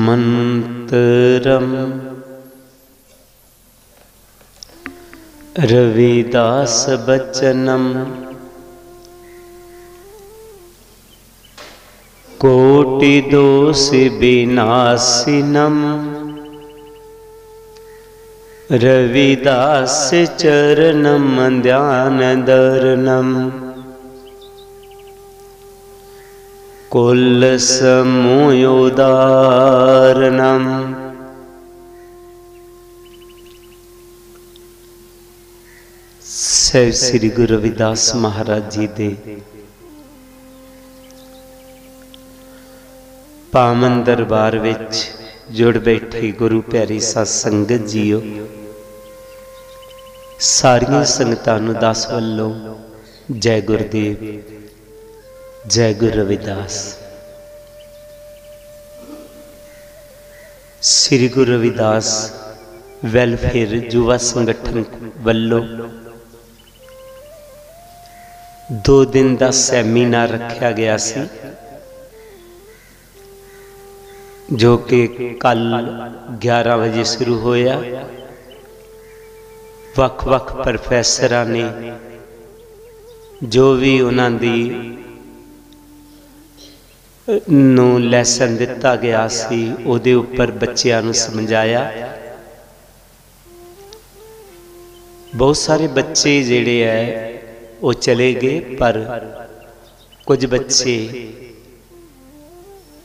मंत्रम रविदास बचनम कोटि दोष विनाशिनम रविदास चरणम ध्यान दर्नम कुल समूयोदारणम। सहब श्री गुरु रविदास महाराज जी दे पावन दरबार विच जुड़ बैठे गुरु प्यारी साध संगत जीओ, सारियां संगतां नूं दास वल्लों जय गुरुदेव, जय गुरु रविदास। श्री गुरु रविदास वेलफेयर युवा संगठन वल्लों 2 दिन का सैमीनार रखा गया सी, जो कि कल 11 बजे शुरू होया। वख-वख प्रोफैसरां ने जो भी उन्हां दी नूं लैसन दिता गया सी उहदे उपर बच्चिआं नूं समझाया। बहुत सारे बच्चे जिहड़े है वो चले गए, पर कुछ बच्चे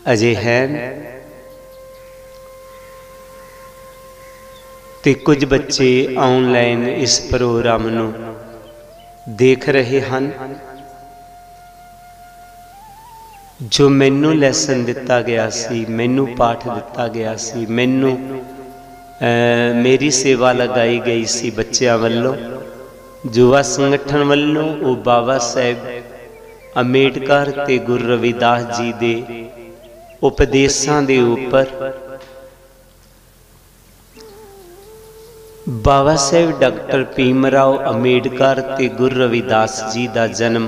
अजे हैं ते कुछ बच्चे ऑनलाइन इस प्रोग्राम नूं देख रहे हैं। जो मैनू लैसन दिता गया सी, मैनू पाठ दिता गया सी, मैनू मेरी सेवा लगाई गई सी बच्चों वालों, युवा संगठन वालों, वो बाबा साहेब अंबेडकर ते गुरु रविदास जी दे उपदेशां दे उपर बाबा साहेब डॉक्टर भीमराव अंबेडकर ते गुरु रविदास जी का जन्म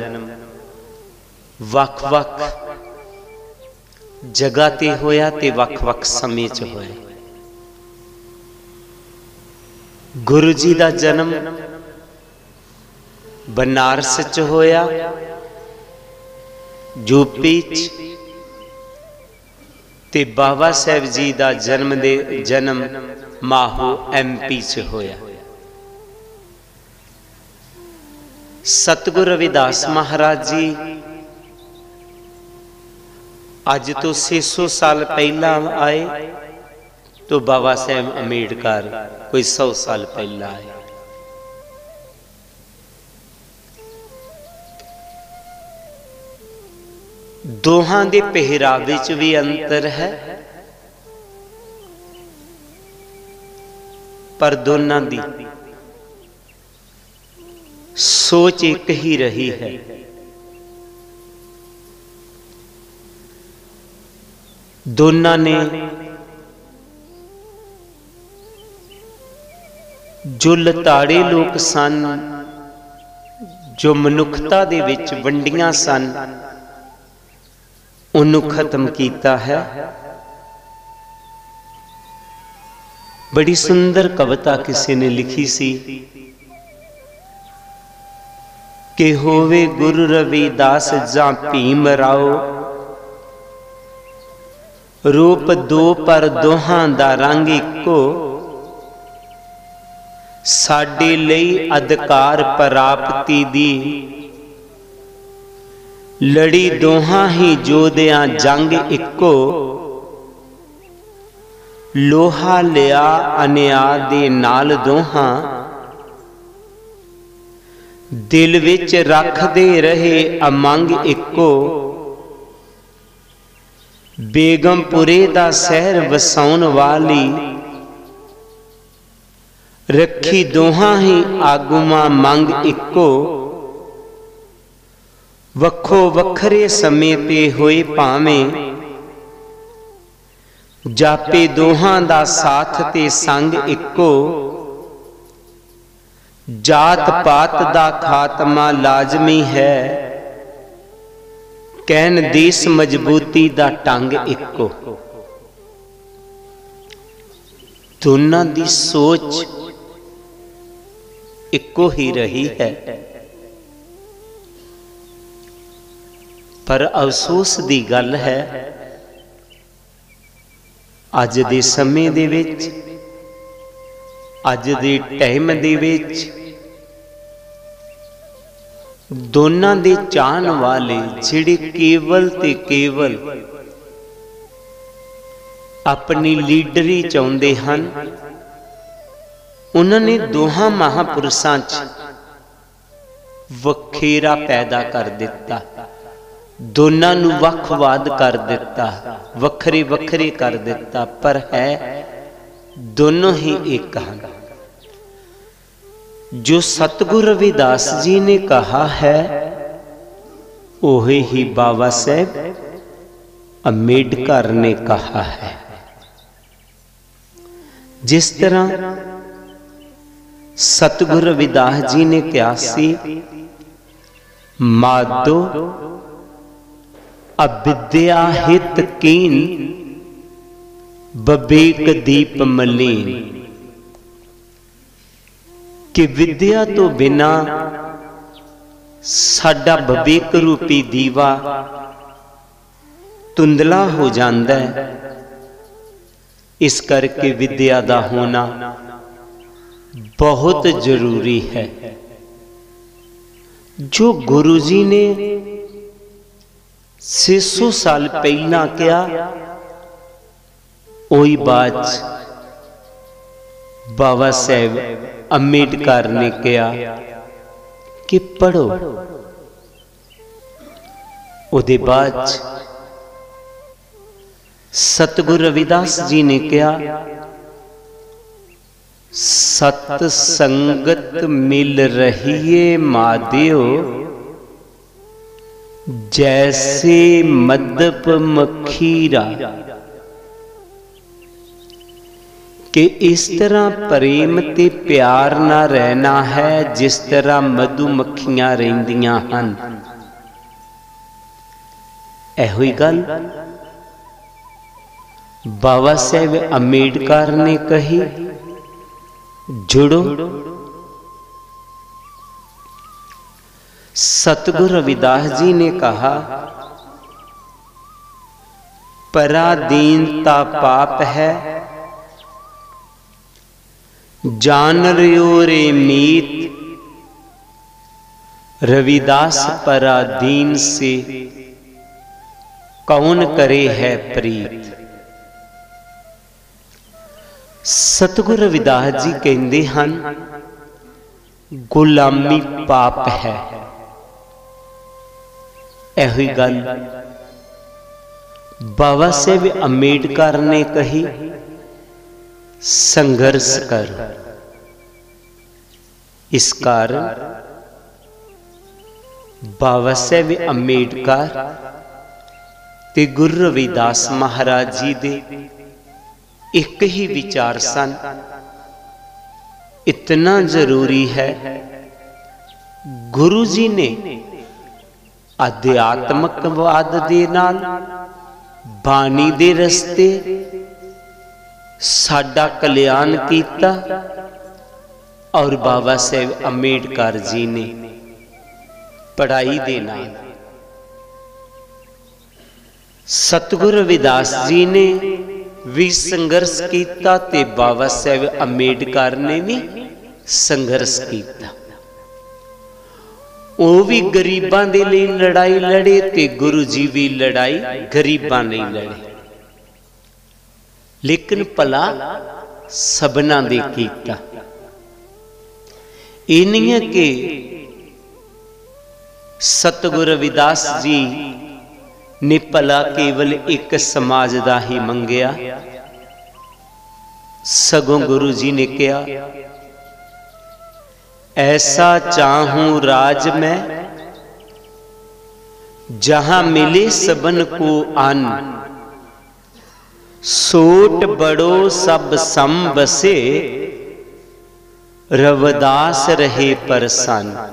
वख-वख जगह ते होया ते वख-वख समय च होया। गुरु जी का जन्म बनारस च होया, यूपी च, ते बाबा साहेब जी का जन्म माहो MP च होया। सतगुरु रविदास महाराज जी अज तो 600 साल पहला आए, तो बाबा साहेब अंबेडकर कोई 100 साल पहला आए। दोहां दे पहरावे च भी अंतर है, पर दोनों दी सोच एक ही रही है। दोनों ने जो लताड़े लोग सन, जो मनुखता दे विच वंडियां सन, उन्होंने खत्म किया है। बड़ी सुंदर कविता किसी ने लिखी सी कि होवे गुरु रविदास जां भीमराव, रूप दो पर दोहां दा रंग इको, साडे लई अधिकार प्राप्ति दी, लड़ी दोहां ही जोधियां जंग इको, लोहा लिया अन्या दे नाल दोहां, दिल विच रखदे रहे अमंग इको, बेगमपुरे दा शहर वसाउण वाली, रखी दोहां ही आगुआं मंग इको, वखो वखरे समय ते होए भावें, जापे दोहां दा साथ ते संग इको, जात पात दा खात्मा लाजमी है, कहन देश मजबूती दा टंग इको। दोनों की सोच इको ही रही है, पर अफसोस की गल है अज दे समय दे विच, अज दे टाइम दे विच दोनों दे चाहन वाले जिहड़े केवल ते केवल अपनी लीडरी चाहुंदे हन, उन्होंने दोहां महापुरुषां च वखेरा पैदा कर दिता, दोनों नूं वखवाद कर दिता, वखरे वखरे कर दिता, पर है दोनों ही एक हैं। जो सतगुरु रविदास जी ने कहा है वही ही बाबा साहब अम्बेडकर ने कहा है। जिस तरह सतगुरु रविदास जी ने कहा सी, मादो अविद्या हित कीन बबेक दीप मलीन, कि विद्या तो बिना साडा बबेक रूपी दीवा धुंधला हो जाता है। इस करके विद्या का होना बहुत जरूरी है। जो गुरु जी ने 600 साल पहला क्या, वही बात बाबा साहब अम्बेडकर ने कहा कि पढ़ो। उहदे बाद सतगुरु रविदास जी ने कहा, सत संगत मिल रहीए मादियो, जैसे मदप मखीरा, कि इस तरह प्रेम ते प्यार ना रहना है जिस तरह मधुमक्खियां रहिंदियां हन। एहो ही गल बाबा साहब अम्बेडकर ने कही, जुड़ो। सतगुरु रविदास जी ने कहा, पराधीनता पाप है, जान रहो रे मीत, रविदास पराधीन से कौन करे है प्रीत। सतगुरु रविदास जी कहते हैं, गुलामी पाप है। यही गल बाबा साहब अम्बेडकर ने कही, संघर्ष कर। इस कारण बाबा साहब अम्बेडकर ते गुरु रविदास महाराज जी दे एक ही विचार सन, इतना जरूरी है। गुरु जी ने अध्यात्मकवाद दे नाल, बाणी दे रस्ते साडा कल्याण कीता, और बाबा साहब अम्बेडकर जी ने पढ़ाई दे नाल, सतगुरु रविदास जी ने भी संघर्ष किया ते बाबा साहब अम्बेडकर ने भी संघर्ष किया। वो भी गरीबां दे लिए लड़ाई लड़े ते गुरु जी भी लड़ाई गरीबां नहीं लड़े, लेकिन भला सबना दे कीता। ये नहीं है कि सतगुरु रविदास जी ने भला केवल एक समाज का ही मंगया, सगों गुरु जी ने कहा, ऐसा चाहूं राज में जहां मिले सबन को अन्न, सोट बड़ो सब सम बसे, रविदास रहे प्रसन्न।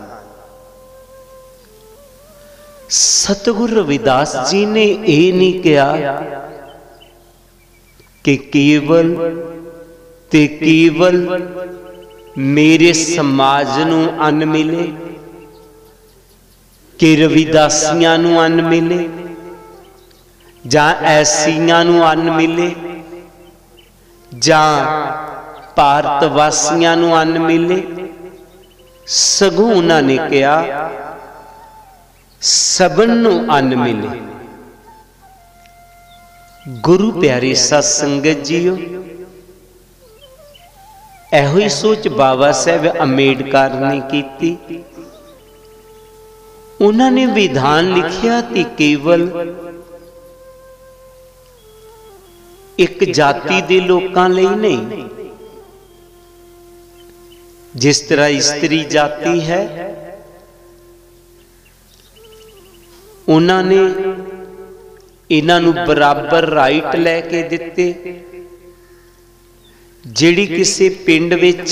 सतगुरु रविदास जी ने यह नहीं कहा कि केवल ते केवल मेरे समाज नूं अन्न मिले कि रविदासियां नूं अन्न मिले जां ऐसियां नूं अन्न मिले जां भारत वासियां नूं अन्न मिले। सगों उन्होंने कहा सबन नूं अन्न मिले। गुरु प्यारे सत संगत जीओ, एहो ही सोच बाबा साहब अंबेडकर ने की। उन्होंने विधान लिखिया कि केवल एक जाति दे लोकां लई नहीं। जिस तरह स्त्री जाति है, उन्होंने इन्हां नूं बराबर राइट लैके दिते। जिहड़ी किसी पिंड विच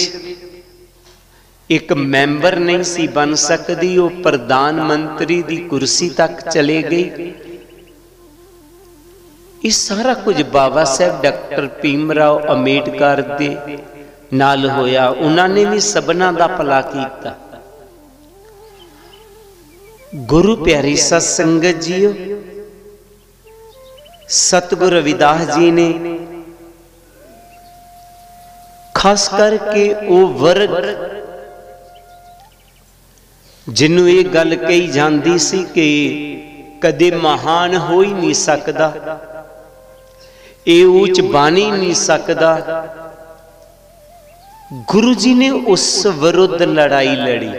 एक मैंबर नहीं सी बन सकती, वो प्रधानमंत्री की कुर्सी तक चले गई। ये सारा कुछ बाबा साहब डॉक्टर भीमराव अंबेडकर दे नाल होया। उन्होंने भी सबना दा भला कीता। गुरु प्यारी सत संगत जीओ, सतगुरु रविदास जी ने खास करके वो वर्ग जिन्हों ये गल कही जाती सी कि कदे महान हो ही नहीं सकता, ये ऊंच बन ही नहीं सकता, गुरु जी ने उस विरुद्ध लड़ाई लड़ी।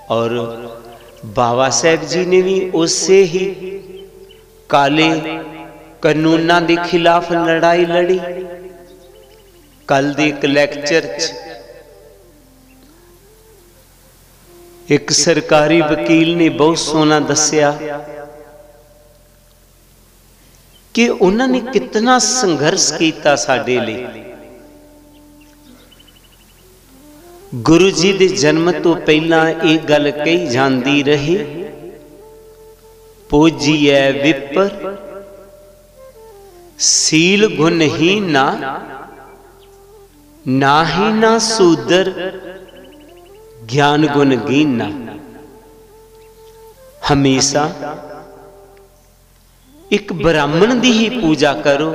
और बाबा साहब जी ने भी उससे ही काले कानूना के खिलाफ लड़ाई लड़ी। कल दे एक लैक्चर एक सरकारी वकील ने बहुत सोहना दसिया कि उन्होंने कितना संघर्ष किया साडे लिए। गुरु जी के जन्म तो पहला एक गल कही जाती रही, पूजिए विपर सील गुण ही ना ही ना सूदर ज्ञान गुण गीना। हमेशा एक ब्राह्मण की ही पूजा करो,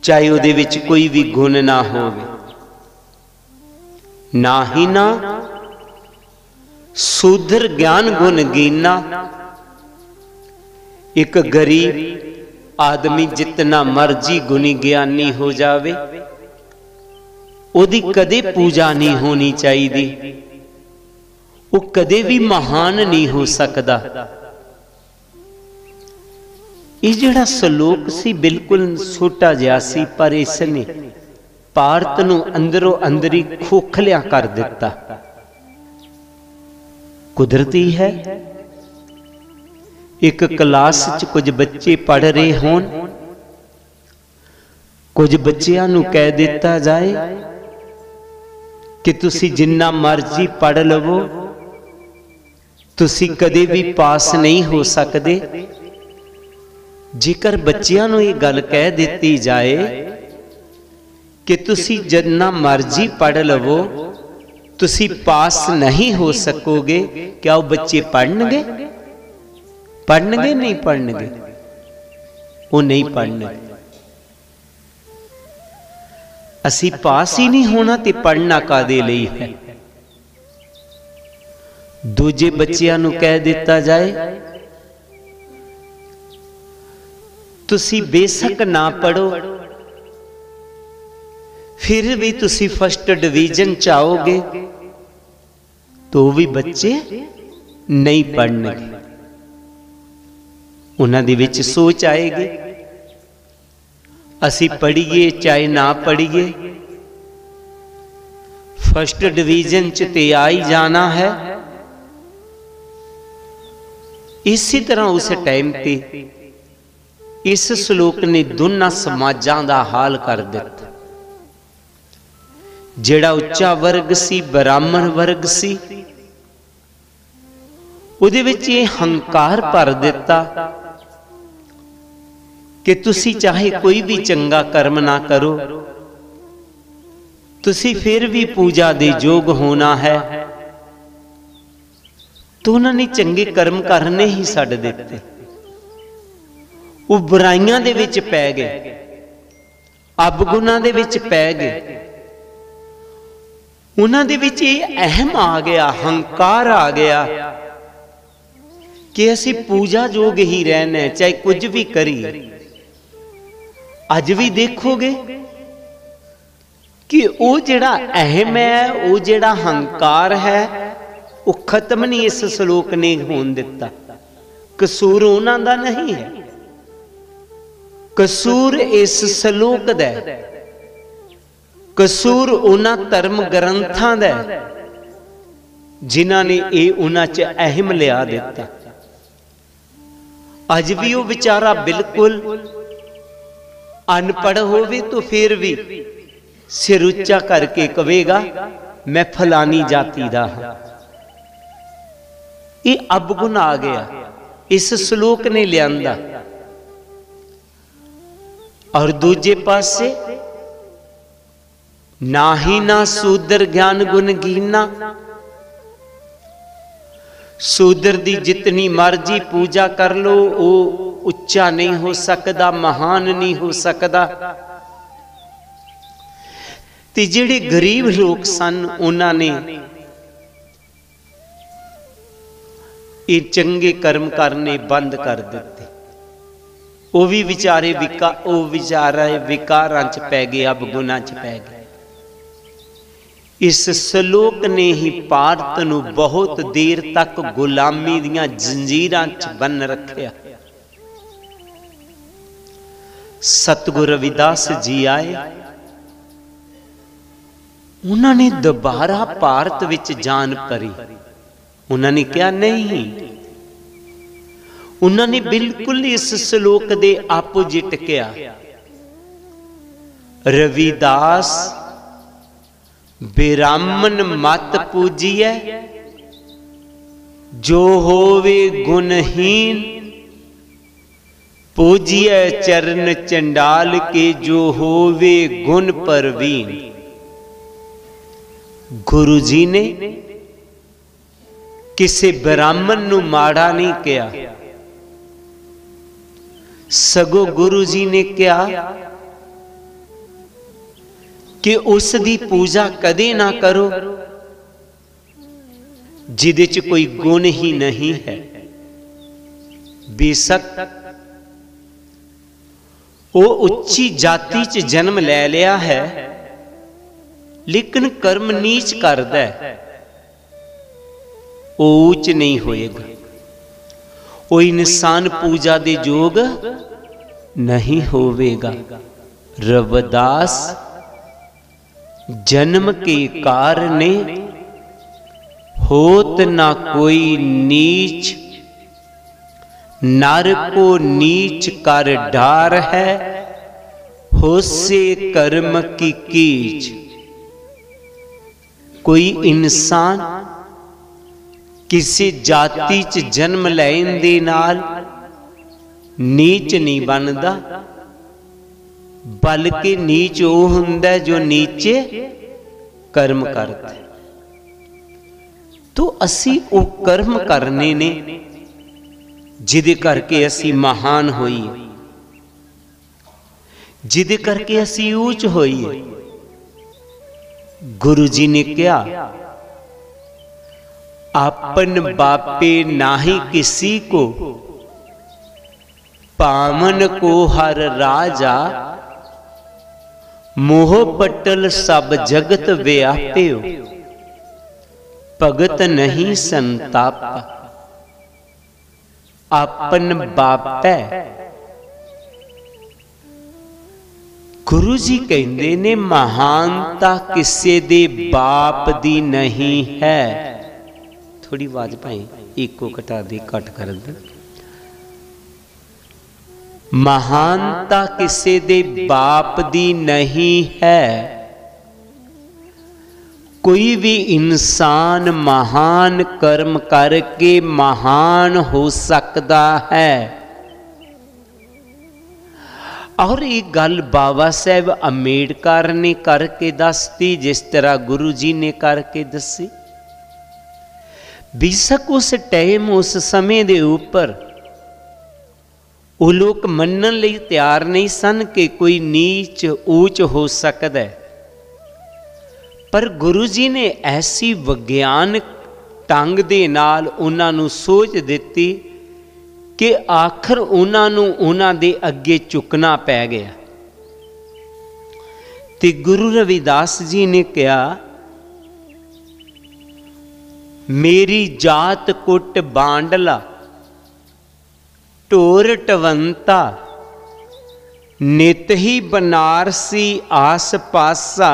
चाहे उहदे विच कोई भी गुण ना होवे। ना ही ना सूदर ज्ञान गुण गीना। एक गरीब आदमी जितना मर्जी गुणी ज्ञानी हो जावे, ओदी कदे पूजा नहीं होनी चाहिए, वो कदे भी महान नहीं हो सकता। ये जिहड़ा सलोक सी बिल्कुल छोटा जिहा सी, पर इसने भारत नूं अंदरों अंदरी खोखलिया कर दिता। कुदरती है एक क्लास च कुछ बच्चे पढ़ रहे होन, कुछ बच्चियां नूं कह दिता जाए कि तुसी जिन्ना मर्जी पढ़ लवो, तुसी कदे भी पास नहीं हो सकते। जेकर बच्चियां नूं ये गल कह दी जाए कि तुसी जिन्ना मर्जी पढ़ लवो, तुसी पास नहीं हो सकोगे, क्या वो बच्चे पढ़नगे? पढ़नगे नहीं पढ़नगे? वो नहीं पढ़ने। असी पास ही नहीं होना ते पढ़ना कादे लई है। दूजे बच्चियां नूं कह दिता जाए तुसी बेशक ना पढ़ो, फिर भी तुसी फर्स्ट डिवीजन चाहोगे, तो भी बच्चे नहीं पढ़नेंगे। उन्हां दे विच सोच आएगी असी पढ़िए चाहे ना पढ़िए, फर्स्ट डिवीजन च ते आ ही जाना है। इसी तरह उस टाइम पे इस श्लोक ने दोनों समाजां दा हाल कर दिता। जिहड़ा उच्चा वर्ग सी, ब्राह्मण वर्ग सी, उहदे विच ये हंकार भर दिता कि तुसी चाहे कोई भी चंगा कर्म ना करो, तुसी फिर भी पूजा दे योग होना है। तो उन्होंने चंगे कर्म करने ही छड्ड दिते, वो बुराइयां दे विच पै गए, अवगुणां दे विच पै गए। उन्हां दे विच ये अहम आ गया, हंकार आ गया कि असी पूजा जोग ही रहना है, चाहे कुछ भी करिए। अज भी देखोगे कि वो जिहड़ा अहम है, वो जिहड़ा हंकार है, वो खत्म नहीं इस श्लोक ने होण दिता। कसूर उन्हां दा नहीं है, कसूर इस श्लोक दा है, कसूर उन्हां धर्म ग्रंथां दा है जिन्हां ने ये उन्हां च अहम लिया दिता। अज भी वो बेचारा बिल्कुल अनपढ़ होवे तो फिर भी सिर उच्चा करके कहेगा मैं फलानी जाति दा हां। ये अवगुण आ गया, इस श्लोक ने लियांदा। और दूजे पासे ना ही ना सूदर ज्ञान गुण गिना। सूदर दी जितनी मर्जी पूजा कर लो, वो उच्चा नहीं हो सकता, महान नहीं हो सकता। ते जिहड़े गरीब लोग सन उन्होंने ये चंगे कर्म करने बंद कर दिते। वो भी विचारे विकारां च पै गए, अवगुणां च पै गए। इस श्लोक ने ही भारत नूं बहुत देर तक गुलामी दीयां जंजीरां च बन रखिया। सतगुरु रविदास जी आए, उन्होंने दोबारा भारत विच जान भरी। उन्होंने कहा नहीं, उन्होंने बिल्कुल इस श्लोक दे आपोजिट किया। रविदास बिरामन मत पूजिए, जो होवे गुणहीन, पूजिए चरण चंडाल के, जो होवे गुण परवीन। गुरु जी ने किसी ब्राह्मण नूं माड़ा नहीं किया, सगो गुरु जी ने कहा कि उस दी पूजा कदे ना करो जिदे च कोई गुण ही नहीं है। बेशक वो उच्ची जाति च जन्म ले लिया है, लेकिन कर्म नीच करदा है, वो ऊंच नहीं होएगा। वो इंसान पूजा दे जोग नहीं होवेगा। रविदास जन्म के कारणे होत ना कोई नीच, नर को नीच कर डार है, होसे कर्म की कीच। कोई इंसान किसी जाति च जन्म लैण दे नाल नीच नहीं बनता, बल्कि नीच वो हुंदा जो नीचे कर्म करता है। तो असी वो कर्म करने ने जिदे करके असी महान होइए, जिदे करके असी ऊंच होइए। गुरु जी ने क्या, आपन बापे नाही किसी को, पावन को हर राजा, मोह पटल सब जगत व्याप्यो, भगत नहीं संताप। आपन बापै, गुरु जी कहते ने महानता किसी दे बाप दी नहीं है। थोड़ी आवाज भाई इको घटा दे, कट कर दे। महानता किसी दे बाप दी नहीं है। कोई भी इंसान महान कर्म करके महान हो सकता है। और ये गल बाबा साहब अंबेडकर ने करके दसती, जिस तरह गुरु जी ने करके दसी। बेशक उस टाइम उस समय दे उपर वो लोग मनन लई तैयार नहीं सन कि कोई नीच ऊंच हो सकता है, पर गुरु जी ने ऐसी विज्ञानक ढंग दे नाल उन्हां नूं सोच दिती कि आखिर उन्हां दे अगे झुकना पै गया। ते गुरु रविदास जी ने कहा, मेरी जात कुट बांडला ढोर टवंता, नित ही बनारसी आस पासा,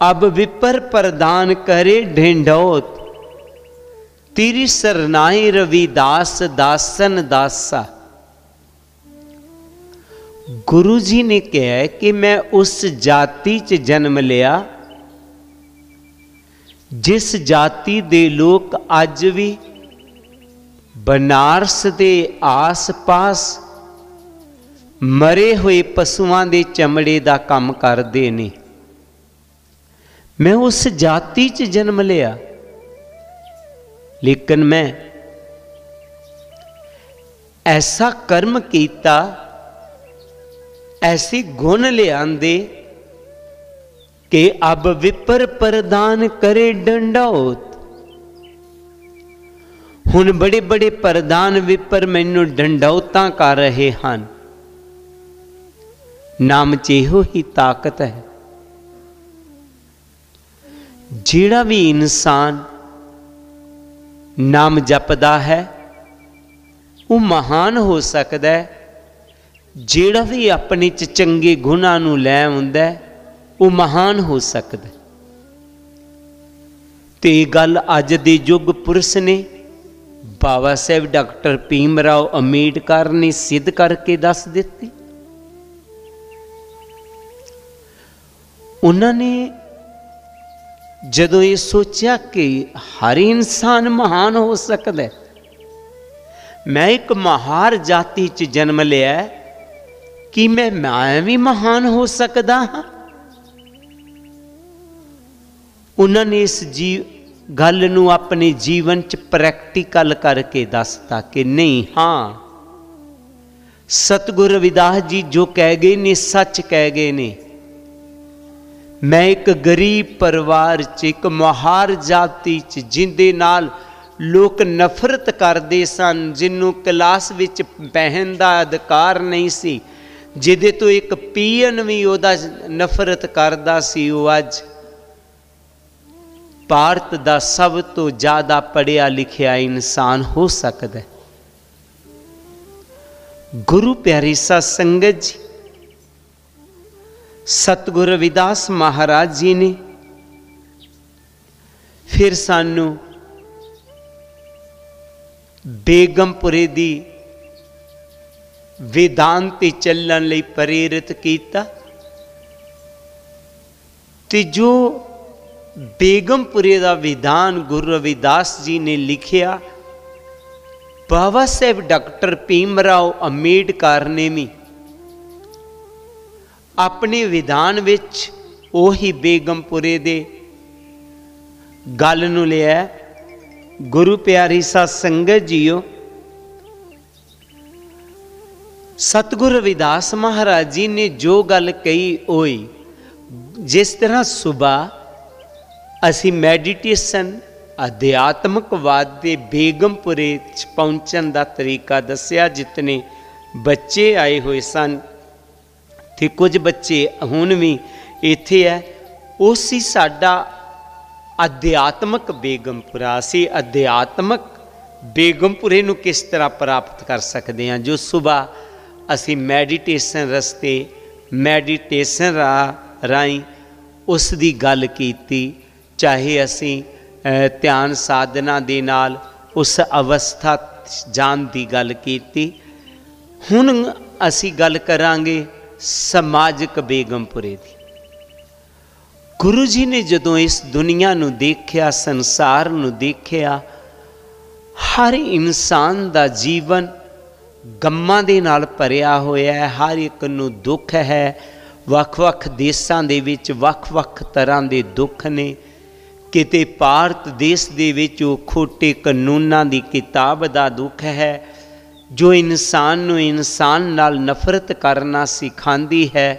अब विपर प्रदान करे ढिंढोत, तेरी सरनाई रविदास दासन दासा। गुरु जी ने कहा कि मैं उस जाति च जन्म लिया जिस जाति दे लोग अज भी बनारस दे आस पास मरे हुए पशुओं के चमड़े का काम करते ने। मैं उस जाति च जन्म लिया, लेकिन मैं ऐसा कर्म किया, ऐसे गुण लियादे कि अब विपर प्रदान करे डंडौत। हुण बड़े बड़े प्रधान विपर मैनू डंडौतां कर रहे हैं। नाम च इहो ही ताकत है। जिहड़ा भी इंसान नाम जपदा है वो महान हो सकता है। जिहड़ा भी अपने च चंगे गुणां नूं लै आउंदा है वो महान हो सकता है। ते गल अज दे युग पुरुष ने बाबा साहब डॉक्टर भीमराव अंबेडकर ने सिद्ध करके दस दिती। उन्होंने जदों ये सोचा कि हर इंसान महान हो सकता है, मैं एक महार जाति च जन्म लिया कि मैं भी महान हो सकता हाँ। उन्होंने इस गल नूं अपने जीवन च प्रैक्टिकल करके दसता कि नहीं, हाँ सतगुरु रविदास जी जो कह गए ने सच कह गए ने। मैं एक गरीब परिवार च एक महार जाति च जिंदे नाल लोग नफरत करते सन, जिन्हों क्लास विच बहन का अधिकार नहीं सी, जिदे तो एक पीएन भी उहदा नफरत करदा सी, वो अज भारत का सब तो ज़्यादा पढ़िया लिखिया इंसान हो सकता है। गुरु प्यारी सा संगत जी, सतगुरु रविदास महाराज जी ने फिर सानू बेगमपुरे दी वेदांती चलण लई प्रेरित किया। ते जो बेगमपुरे का विधान गुरु रविदास जी ने लिखिया, बाबा साहब डॉक्टर भीमराव अंबेडकर ने भी अपने विधान विच ओही बेगमपुरे दे गल नूं लिया। गुरु प्यारी सा संगत जीओ, सतगुरु रविदास महाराज जी ने जो गल कही ओई, जिस तरह सुबह असी मैडिटेशन अध्यात्मकवाद के बेगमपुरे पहुँचन का तरीका दसिया। जितने बच्चे आए हुए सन ते कुछ बच्चे हुण भी इत्थे है, उसी साडा अध्यात्मक बेगमपुरा। असी अध्यात्मक बेगमपुरे नूं किस तरह प्राप्त कर सकते हैं, जो सुबह असी मैडिटेशन रस्ते मैडिटेशन राही उस दी गल कीती। चाहे असी ध्यान साधना दे नाल उस अवस्था जान दी गल कीती। हुण असी गल करांगे समाजिक बेगमपुरे दी। गुरु जी ने जदों इस दुनिया नूं देखिया, संसार नूं देखिया, हर इंसान दा जीवन गम्मां दे नाल भरिया होया है, हर एक नूं दुख है। ਵੱਖ-ਵੱਖ देशां दे विच ਵੱਖ-ਵੱਖ तरह दे दुख ने। किते भारत देश दे विच खोटे कानूनां दी किताब दा दुख है जो इंसान नूं इंसान नाल नफरत करना सिखांदी है,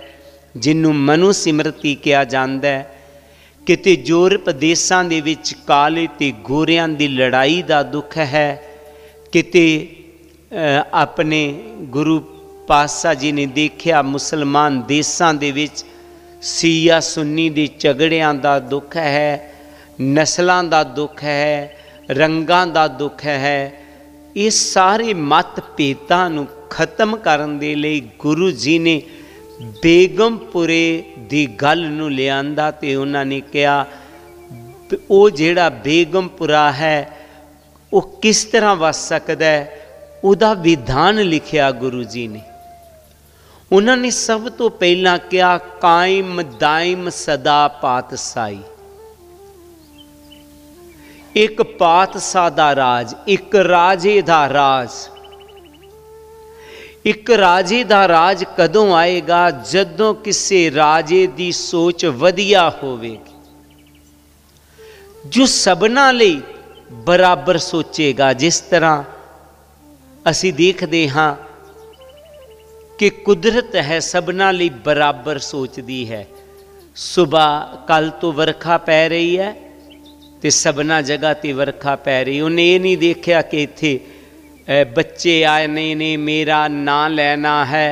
जिन्नू मनुस्मृति कहा जाता है। किते यूरोप देशां दे विच काले ते गोरियां दी लड़ाई दा दुख है। किते अपने गुरु पातशाह जी ने देखिया मुसलमान देशां दे विच सिया सुन्नी दे झगड़ियां दा दुख है, नस्लां दा दुख है, रंगां दा दुख है। ये सारे मतभेदां नूं खत्म करन दे लई गुरु जी ने बेगमपुरे दी गल नूं लिआंदा ते उन्हां ने कहा वो जिहड़ा बेगमपुरा है वो किस तरह वस सकदा है, उहदा विधान लिखिया गुरु जी ने। उन्होंने सब तो पहला क्या कायम दायम सदा पातशाही। एक पातशाह दा राज, एक राजे दा राज। एक राजे दा राज कदों आएगा जदों किसी राजे दी सोच वधिया होवेगी, जो सबना लई बराबर सोचेगा। जिस तरह असी देखते हाँ कि कुदरत है सबना लई बराबर सोचती है। सुबह कल तो वर्खा पै रही है तो सबना जगह ते वर्खा पै रही। उन्हें ये नहीं देखा कि इत्थे बच्चे आने ने मेरा ना लेना है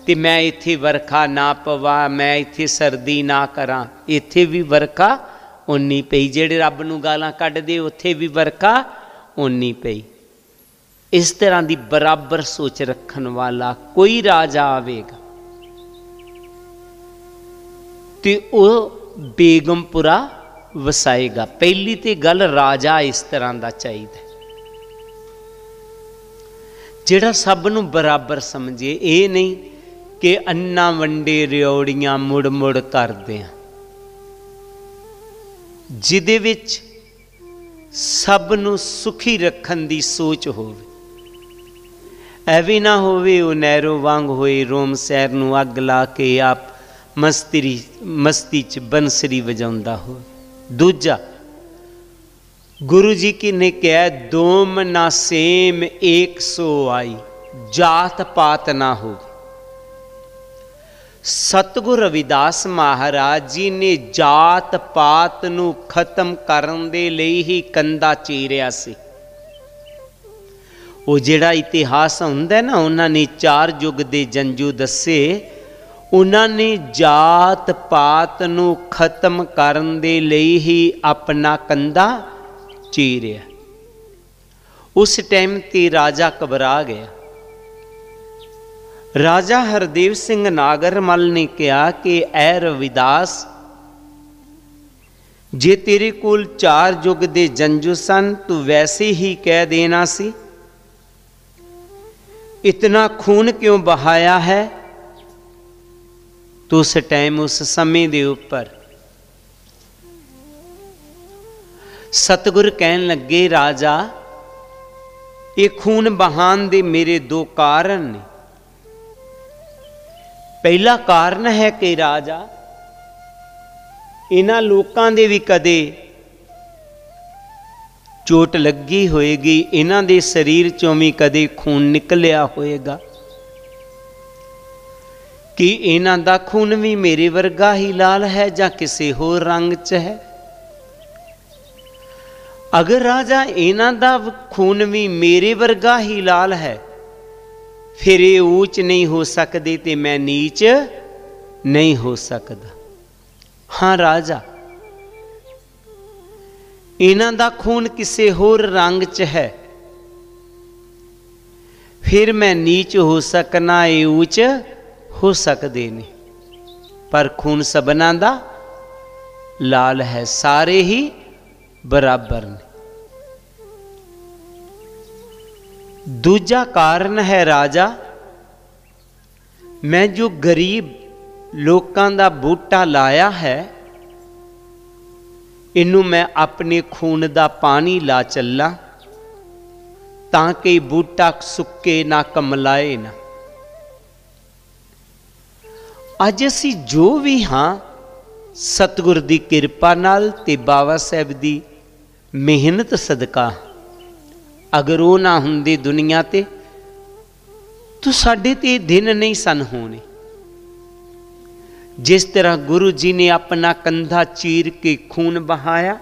तो मैं इत्थे वर्खा ना पवा, मैं इत्थे सर्दी ना करा। इत्थे भी वर्खा उन्नी पई, जेड़े रब नूं गालां कढदे उत्थे भी वर्खा उन्नी पई। इस तरह की बराबर सोच रखन वाला कोई राजा आवेगा तो वह बेगमपुरा वसाएगा। पहली तो गल राजा इस तरह का चाहिए जिहड़ा सब नूं बराबर समझे। ये नहीं कि अन्ना वंडे रिओड़ियां मुड़ मुड़ करदे हैं, जिहदे विच सब नूं सुखी रखन दी सोच होवे। एवं ना होवे वो नैरो वांग होए रोम शहर नूं अग ला के आप मस्ती च बंसरी वजाउंदा हो। दूजा गुरु जी की ने कहा दोम ना सेम एक सो आई, जात पात ना हो। सतगुरु रविदास महाराज जी ने जात पात नूं खत्म करन दे लई ही कंधा चीरिया सी। वो जिहड़ा इतिहास हुंदा ना, उन्होंने 4 युग दे जंजू दसे। उन्होंने जात पात नूं खत्म करन दे लई ही अपना कंधा चीरिया। उस टाइम ते राजा घबरा गया। राजा हरदेव सिंह नागरमल ने कहा कि ऐ रविदास, जे तेरे कोल 4 युग दे जंजू सन तू वैसे ही कह देना सी, इतना खून क्यों बहाया है। तो उस टाइम उस समय दे ऊपर सतगुर कहन लगे राजा ये खून बहान दे मेरे 2 कारण ने। पहला कारण है कि राजा इन्हां लोकां दे भी कदे चोट लगी होएगी, इन्हां दे शरीर चों भी कदे खून निकलिया होएगा कि इन्हां दा खून भी मेरे वर्गा ही लाल है जां किसी होर रंग च है। अगर राजा इन्हां दा खून भी मेरे वर्गा ही लाल है फिर ये ऊंच नहीं हो सकते ते मैं नीच नहीं हो सकता। हाँ राजा, इन्हां दा खून किसी होर रंग च है फिर मैं नीच हो सकना, ये ऊंच हो सकते ने, पर खून सबना दा लाल है, सारे ही बराबर ने। दूजा कारण है राजा, मैं जो गरीब लोकां दा बूटा लाया है इनू मैं अपने खून दा पानी ला चला ਤਾਂ ਕਿ ਬੂਟਾ ਸੁੱਕੇ ਨਾ ਕਮਲਾਏ ਨਾ। ਅੱਜ ਅਸੀਂ ਜੋ ਵੀ ਹਾਂ ਸਤਿਗੁਰ ਦੀ ਕਿਰਪਾ ਨਾਲ ਤੇ ਬਾਬਾ ਸਾਹਿਬ ਦੀ ਮਿਹਨਤ ਸਦਕਾ, ਅਗਰ ਉਹ ਨਾ ਹੁੰਦੇ ਦੁਨੀਆ ਤੇ ਤਾਂ ਸਾਡੇ ਤੇ ਦਿਨ ਨਹੀਂ ਸਨ ਹੋਣੇ। जिस तरह गुरु जी ने अपना कंधा चीर के खून बहाया,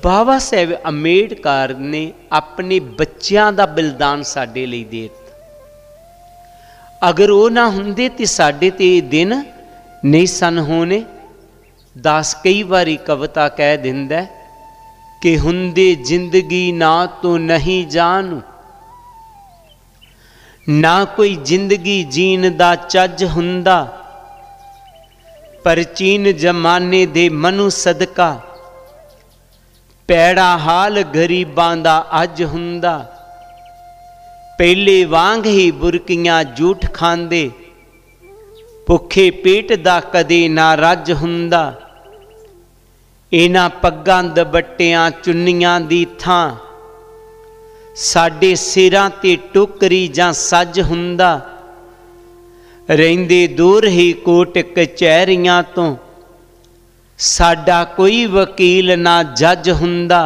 बाबा साहब अंबेडकर ने अपने बच्चों का बलिदान साडे लई दे दिता। अगर वो ना हुंदे ते साडे ते दिन नहीं सन होने। दास कई बारी कविता कह दिंदा कि हुंदे जिंदगी ना तो नहीं जानू, ना कोई जिंदगी जीन दा चज हुंदा, परचीन जमाने दे मनु सदका, पैड़ा हाल गरीबां दा अज हुंदा, पहले वांग ही बुरकियां झूठ खांदे, भुखे पेट दा कदे ना रज हुंदा, इन्हां पग्गां दबट्टियां चुन्नियां दी थां साडे सिरां ते टोकरी जां सज हुंदा, रहिंदे दूर ही कोट कचहरियां तो साडा कोई वकील ना जज हुंदा,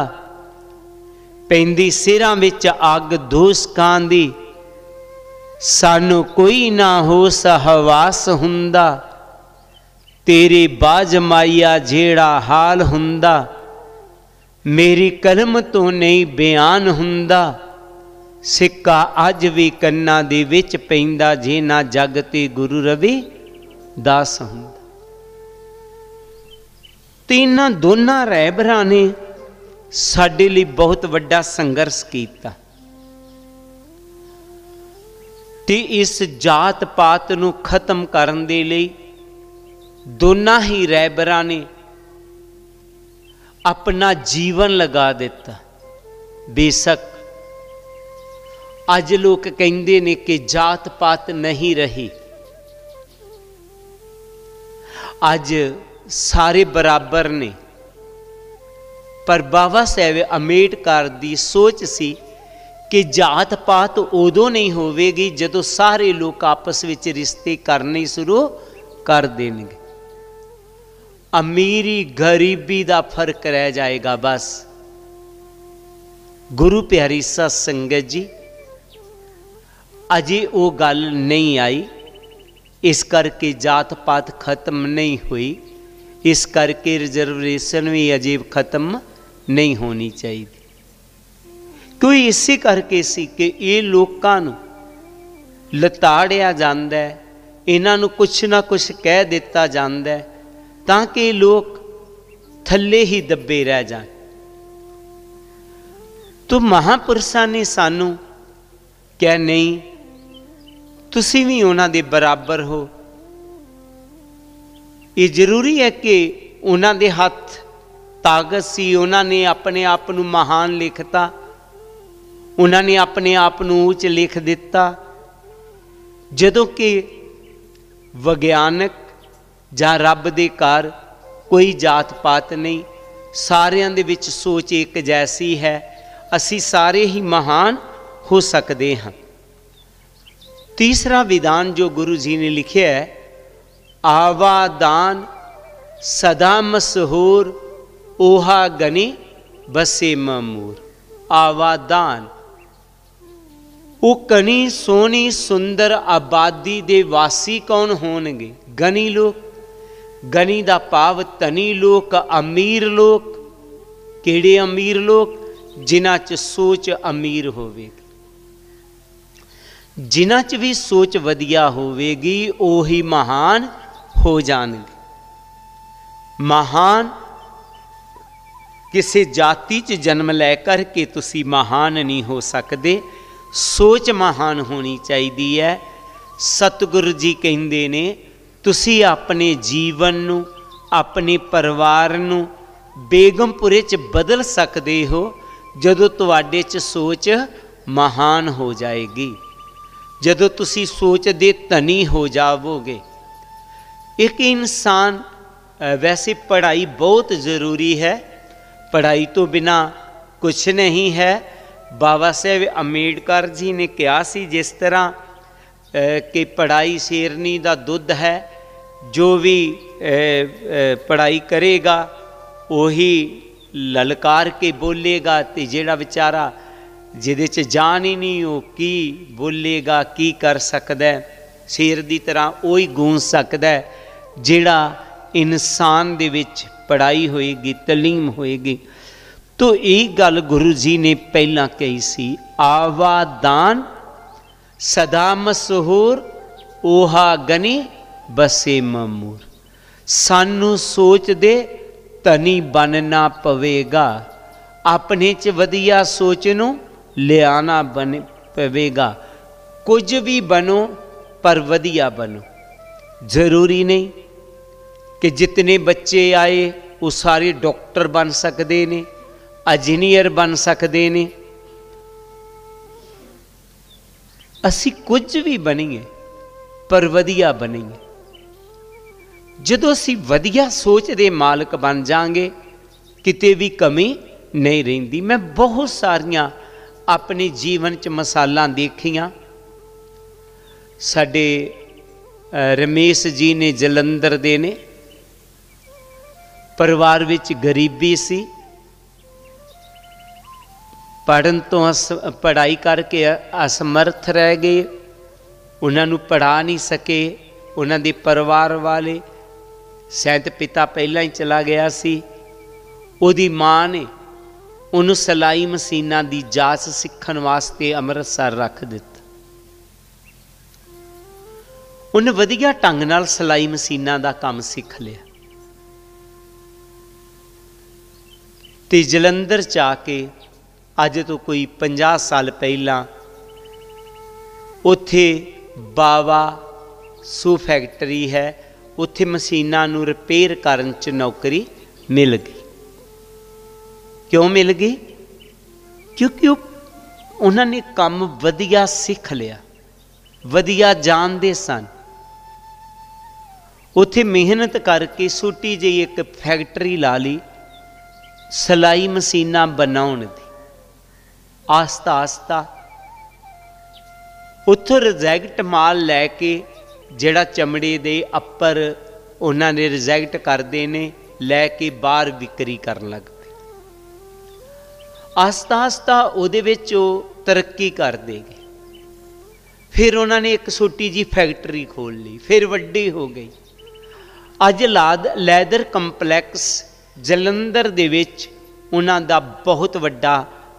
पैंदी सिरां विच अग दोस्तां दी सानू कोई ना होश हवास हुंदा, तेरे बाज माइया जेड़ा हाल हुंदा, मेरी कलम तो नहीं बयान हुंदा, सिक्का अज भी कन्ना दे विच पैंदा जे ना जग ते गुरु रविदास हुंदा। ते इन्हां दोनां रहबरां ने साडे लई बहुत वड्डा संघर्ष कीता ते इस जात पात नूं खत्म करन दे लई दोनां ही रहबरां ने अपना जीवन लगा दिता। बेशक अज लोग कहते ने कि जात पात नहीं रही, अज सारे बराबर ने, पर बाबा साहब अंबेडकर की सोच सी कि जात पात उदों नहीं होवेगी जदों सारे लोग आपस में रिश्ते करने शुरू कर देंगे। अमीरी गरीबी का फर्क रह जाएगा बस। गुरु प्यारी साध संगत जी, अजे वो गल नहीं आई, इस करके जात पात खत्म नहीं हुई, इस करके रिजर्वेशन भी अजे खत्म नहीं होनी चाहिए। कोई इसी करके सी कि ये लोगों नूं लताड़िया जांदा है, इन्हां नूं कुछ ना कुछ कह दिता जांदा है ताकि लोग थल्ले ही दबे रह जाए। तो महापुरुषां ने सानू क्या नहीं, तुसी भी उन्हां दे बराबर हो। ये जरूरी है कि उन्हां दे हथ ताकत सी, उन्हां ने अपने आप नूं महान लिखता, उन्हां ने अपने आप नूं ऊच लिख दिता, जदों कि विग्यानक जां रब दे घर कोई जात पात नहीं, सारियां दे विच सोच एक जैसी है, असी सारे ही महान हो सकते हैं। तीसरा विधान जो गुरु जी ने लिखे है, आवादान सदा मशहूर ओहा गनी बसे ममूर। आवादान वो कनी सोहनी सुंदर आबादी दे वासी कौन होणगे? गनी लोग। गनी दा भाव धनी लोग, अमीर लोग। किहड़े अमीर लोग? जिन्हां च सोच अमीर होवेगी, जिन्हां च भी सोच वधिया होवेगी ओही महान हो जाणगे। महान किसी जाति च जन्म लैकर के तुसी महान नहीं हो सकते, सोच महान होनी चाहिए है। सतगुरु जी कहते ने तुसी अपने जीवन नू, अपने परिवार नू बेगमपुरे च बदल सकते हो जदों तुहाडे च सोच महान हो जाएगी, जदों तुसी सोच दे धनी हो जावोगे। एक इंसान वैसे पढ़ाई बहुत ज़रूरी है, पढ़ाई तो बिना कुछ नहीं है, बाबा साहेब अंबेडकर जी ने कहा सी जिस तरह कि पढ़ाई शेरनी का दुध है, जो भी पढ़ाई करेगा वही ललकार के बोलेगा, तो जिहड़ा बेचारा जिहदे च जान ही नहीं हो की बोलेगा की कर सकदा है, शेर की तरह वही गूंज सकदा है जिहड़ा इंसान दे विच पढ़ाई होएगी, तलीम होएगी। तो यही गल गुरु जी ने पहला कही सी, आवादान सदा मशहूर ओहा गनी बसे ममूर। सानू सोच दे धनी बनना पवेगा, अपने च वधिया सोच नू लियाना बन पवेगा। कुछ भी बनो पर वधिया बनो। जरूरी नहीं कि जितने बच्चे आए वो सारे डॉक्टर बन सकते ने, इंजीनियर बन सकते ने। असी कुछ भी बनीए पर वधिया बनीए। जदों असी वधिया सोच दे मालक बन जाएंगे किते भी कमी नहीं रहिंदी। मैं बहुत सारियां अपने जीवन च मिसालां देखियां। साडे रमेश जी ने जलंधर दे ने, परिवार विच गरीबी सी, पढ़न तो पढ़ाई करके असमर्थ रह गए, उन्होंने पढ़ा नहीं सके। उन्होंने परिवार वाले, शायद पिता पहला ही चला गया सी, उहदी माँ ने उन्होंने सिलाई मशीनां दी जाच सीखण वास्ते अमृतसर रख दिता। उन्हें वधिया ढंग नाल सिलाई मशीनां दा काम सीख लिया ते जलंधर च आके अज तो कोई 50 साल पहला उत्थे बावा सू फैक्ट्री है, उत्थे मशीनां नूं रिपेयर करन च नौकरी मिल गई। क्यों मिल गई? क्योंकि उन्होंने काम वधिया सीख लिया, वधिया जानते सन। उत्थे मेहनत करके छोटी जी एक फैक्ट्री ला ली सिलाई मशीनां बनाउण दी। आस्ता आस्ता उत्थों रिजैक्ट माल लैके जिहड़ा चमड़े दे अपर उन्होंने रिजैक्ट करते ने लैके बाहर विक्री करन लग पे। आस्ता आस्ता उहदे विच ओह तरक्की करदे गए। फिर उन्होंने एक छोटी जी फैक्ट्री खोल ली, फिर वड्डी हो गई। अज लैदर कंपलैक्स जलंधर दे विच उन्हां दा बहुत वड्डा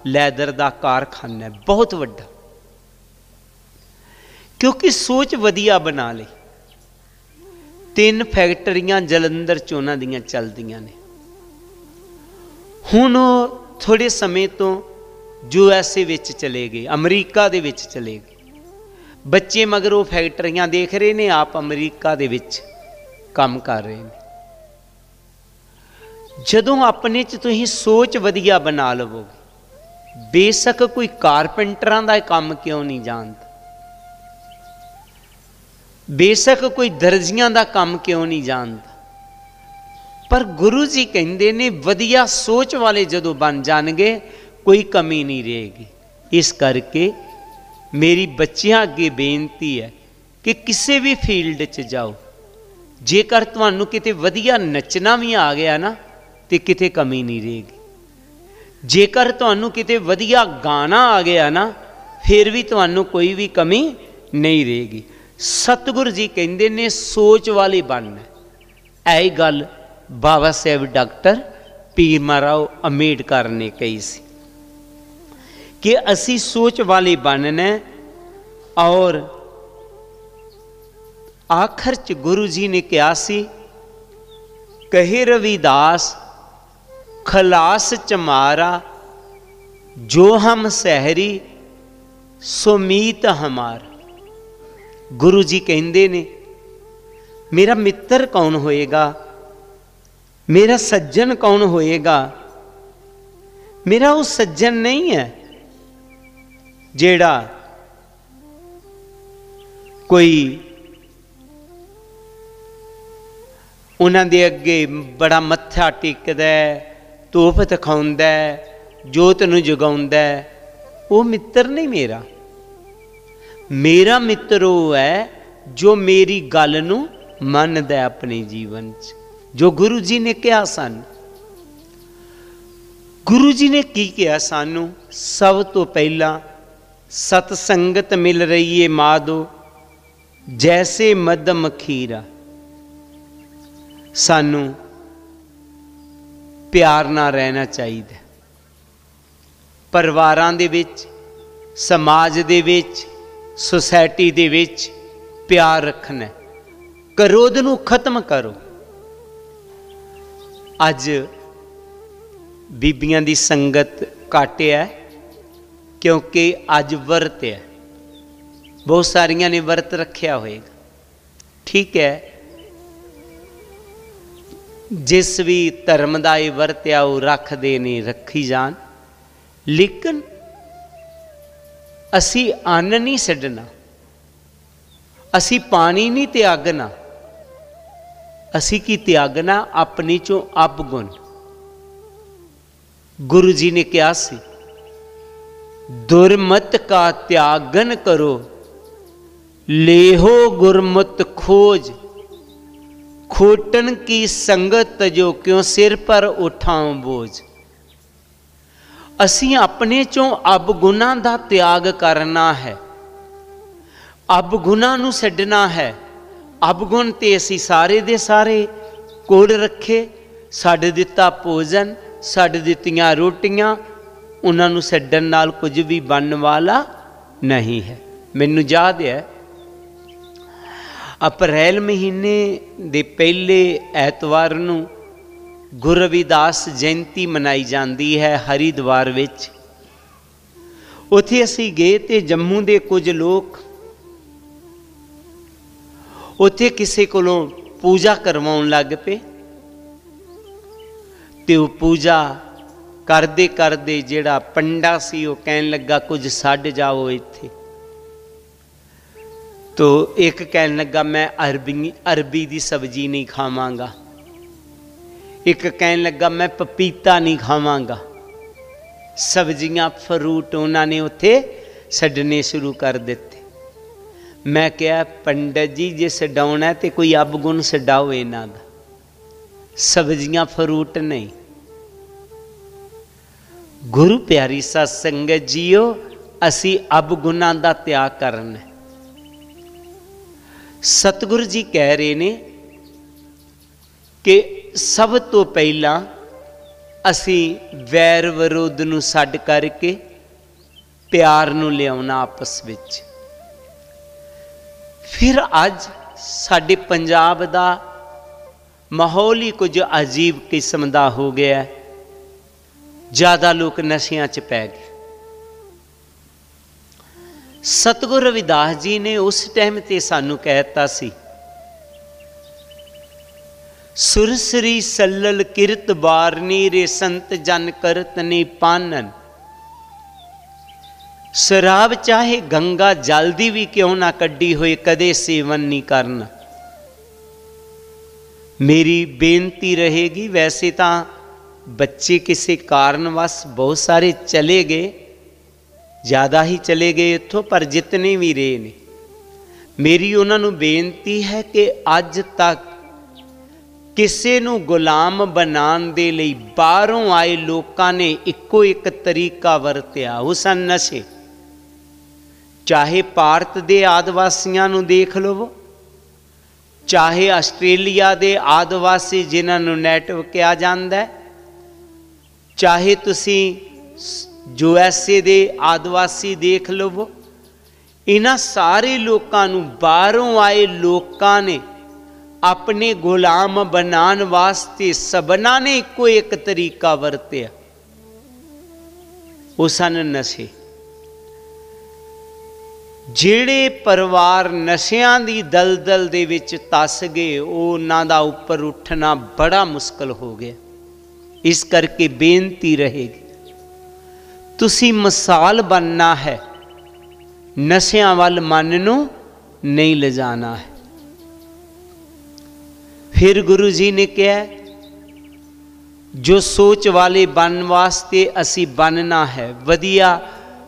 लैदर दा कारखाना है, बहुत वड्डा। क्योंकि सोच वधिया बना ली। 3 फैक्ट्रियां जलंधर च उन्हां दियां चलदियां ने। हुण थोड़े समय तो USA विच चले गए, अमरीका दे विच चले गए। बच्चे मगर वो फैक्ट्रियां देख रहे ने, आप अमरीका दे विच काम कर रहे हैं। जदों अपने च तुसीं सोच वधिया बना लवोगे, बेशक कोई कारपेंटरां दा काम क्यों नहीं जानता, बेशक कोई दर्जियां दा काम क्यों नहीं जानता, पर गुरु जी कहंदे ने वधिया सोच वाले जदों बन जाणगे कोई कमी नहीं रहेगी। इस करके मेरी बच्चियां अगे बेनती है कि किसी भी फील्ड च जाओ, जेकर तुहानू किते वधिया नचना भी आ गया ना तो किते कमी नहीं रहेगी। जेकर तुहानू किते वधिया गाना आ गया ना फिर भी तुहानू कोई भी कमी नहीं रहेगी। सतगुरु जी कहंदे ने सोच वाले बनना। यही गल बाबा साहेब डॉक्टर भीमराव अंबेडकर ने कही सी कि असी सोच वाले बनना। और आखिर च गुरु जी ने कहा सी, कहे रविदास खलास चमारा जो हम सहरी सो मीत हमारा। गुरु जी कहंदे ने मेरा मित्र कौन होएगा, मेरा सज्जन कौन होएगा। मेरा वो सज्जन नहीं है जेड़ा कोई उन्हां दे अगे बड़ा मत्था टेकदा, धूप दिखाउंदा, जोत नूं जगाउंदा। वो मित्र नहीं मेरा। मेरा मित्र वो है जो मेरी गल नूं मनदा है अपने जीवन च। जो गुरु जी ने कहा सन, गुरु जी ने की कहा सानू? सब तो पहला सतसंगत मिल रही है माधो जैसे मध्यम खीरा। सानू प्यार ना रहना चाहिए। परिवारां दे विच, समाज दे विच, सोसाइटी दे विच प्यार रखना। क्रोध नूं खत्म करो। अज बीबियां दी संगत घट है क्योंकि अज वर्त है। बहुत सारियां ने वर्त रखा होएगा, ठीक है। जिस भी धर्म का ये वर्त आ वो रखते ने, रखी जान। लेकिन असी अन्न नहीं छड्डना, असी पानी नहीं त्यागना। असी की त्यागना? अपनी चों अपगुण। गुरु जी ने कहा सी, दुर्मत का त्यागन करो, लेहो गुरमत खोज। खोटन की संगत जो क्यों सिर पर उठाऊं बोझ। असी अपने चों अवगुणां दा त्याग करना है, अवगुणां नूं छड्डना है। अवगुण ते असी सारे दे सारे कोल रखे। साडे दिता भोजन, साडे दित्तियां रोटियां, उन्हां नूं छड्डण नाल कुछ भी बनने वाला नहीं है। मैनूं याद है अप्रैल महीने दे पहले ऐतवार नूं गुरु रविदास जयंती मनाई जाती है हरिद्वार विच। उत्थे असी गए ते जम्मू दे कुछ लोग उत्थे किसी कोलों पूजा करवाउण लग पे। ते वो पूजा करदे करदे जिहड़ा पंडा सी वो कहन लगा कुछ छड्ड जाओ इत्थे। तो एक कहन लगा मैं अरबी दी सब्जी नहीं खावांगा, एक कहन लगा मैं पपीता नहीं खावांगा। सब्जियां फ्रूट उन्होंने उत्थे छड्डने शुरू कर दिते। मैं क्या पंडित जी जे छड्डाउणा है तो कोई अवगुण छड्डाओ इन्हां दा, सब्जियां फ्रूट नहीं। गुरु प्यारी साध संगत जीओ, असी अवगुणां दा त्याग करना। सतगुरु जी कह रहे ने कि सब तो पहला असी वैर विरोध नूं छड्ड करके प्यार नूं लियाउणा आपस विच। फिर अज साडे पंजाब दा माहौल ही कुछ अजीब किस्म का हो गया है। ज़्यादा लोग नशियां च पै गए। सतगुरु रविदास जी ने उस टाइम ते सानू कहता सी, सुरसरी सल्लल किरत बारनी रे संत जन करत ने पानन। शराब चाहे गंगा जल्दी भी क्यों ना कड्डी होए कदे सेवन नहीं करना। मेरी बेनती रहेगी, वैसे तो बच्चे किसी कारणवश बहुत सारे चले गए, ज़्यादा ही चले गए इत्थों, पर जितने भी रहे ने मेरी उन्होंने बेनती है कि अज तक किसी नूं गुलाम बनाने दे लई बाहरों आए लोगों ने इक्को एक तरीका वरत्या, वो सन नशे। चाहे भारत के आदिवासियों नूं देख लो, चाहे आस्ट्रेलिया के आदिवासी जिन्होंने नेटवर्क कहा जाता है, चाहे तुसी USA के आदिवासी देख लो, इन्हां सारे लोगों नूं बाहरों आए लोगों ने अपने गुलाम बनाने वास्ते सबना ने इको एक तरीका वरत्या, वो सन नशे। जिहड़े परिवार नशियां दी दलदल दे विच तस गए, उन्हां दा उपर उठना बड़ा मुश्किल हो गया। इस करके बेनती रहेगी, तुसी मिसाल बनना है, नशियां वाल मन नूं नहीं ले जाना है। फिर गुरु जी ने कहा, जो सोच वाले बन वास्ते असी बनना है, वधिया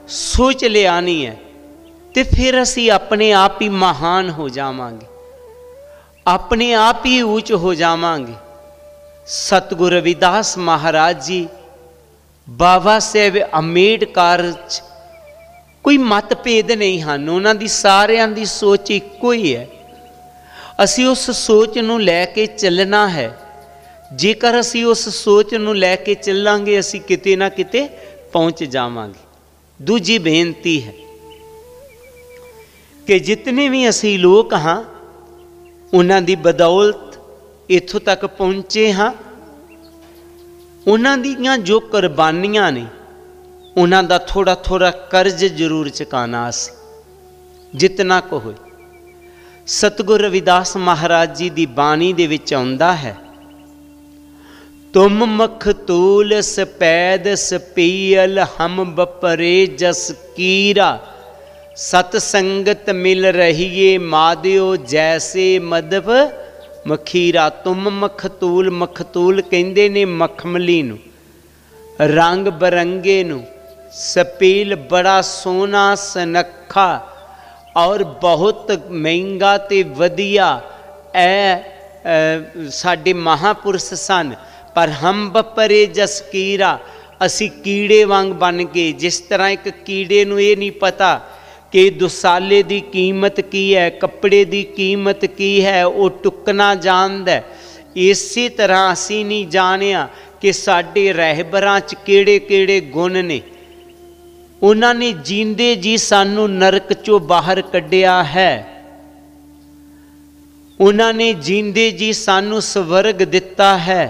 सोच लियानी है तो फिर असी अपने आप ही महान हो जावांगे, अपने आप ही ऊंच हो जावांगे। सतगुरु रविदास महाराज जी, बाबा साहब अम्बेडकर कोई मतभेद नहीं हैं, उन्होंने सारियां दी सोच इक्को ही है। असी उस सोच नूं लैके चलना है। जेकर असी उस सोच नूं लैके चलांगे असी किते ना किते पहुँच जावांगे। दूजी बेनती है कि जितने भी असी लोग हाँ उन्हां दी बदौलत इत्थों तक पहुँचे हाँ, उन्हां दीयां जो कुर्बानियां ने उन्हां दा थोड़ा थोड़ा कर्ज जरूर चुकाना असी जितना को होए। सतगुरु रविदास महाराज जी दी बाणी दे विच आउंदा है, तुम मखतूल सपैद सपीयल हम बपरे जस कीरा, सतसंगत मिल रहीए मादियो जैसे मदव मखीरा। तुम मखतूल, मखतूल कहंदे ने मखमली नूं, रंग बरंगे नूं, सपील बड़ा सोहना सनखा और बहुत महंगा ते वधिया साडे महापुरुष सन। पर हम बपरे जस कीरा, असी कीड़े वांग बन गए। जिस तरह एक कीड़े नूं ये नहीं पता कि दुसाले की कीमत की है, कपड़े की कीमत की है, वो टुकना जानदा। इसी तरह असी नहीं जानिया कि साडे रहबरां च किहड़े किहड़े गुण ने। उन्होंने जींदे जी सानू नरक चो बाहर कढ़िया है, उन्होंने जींदे जी सानू स्वर्ग दिता है,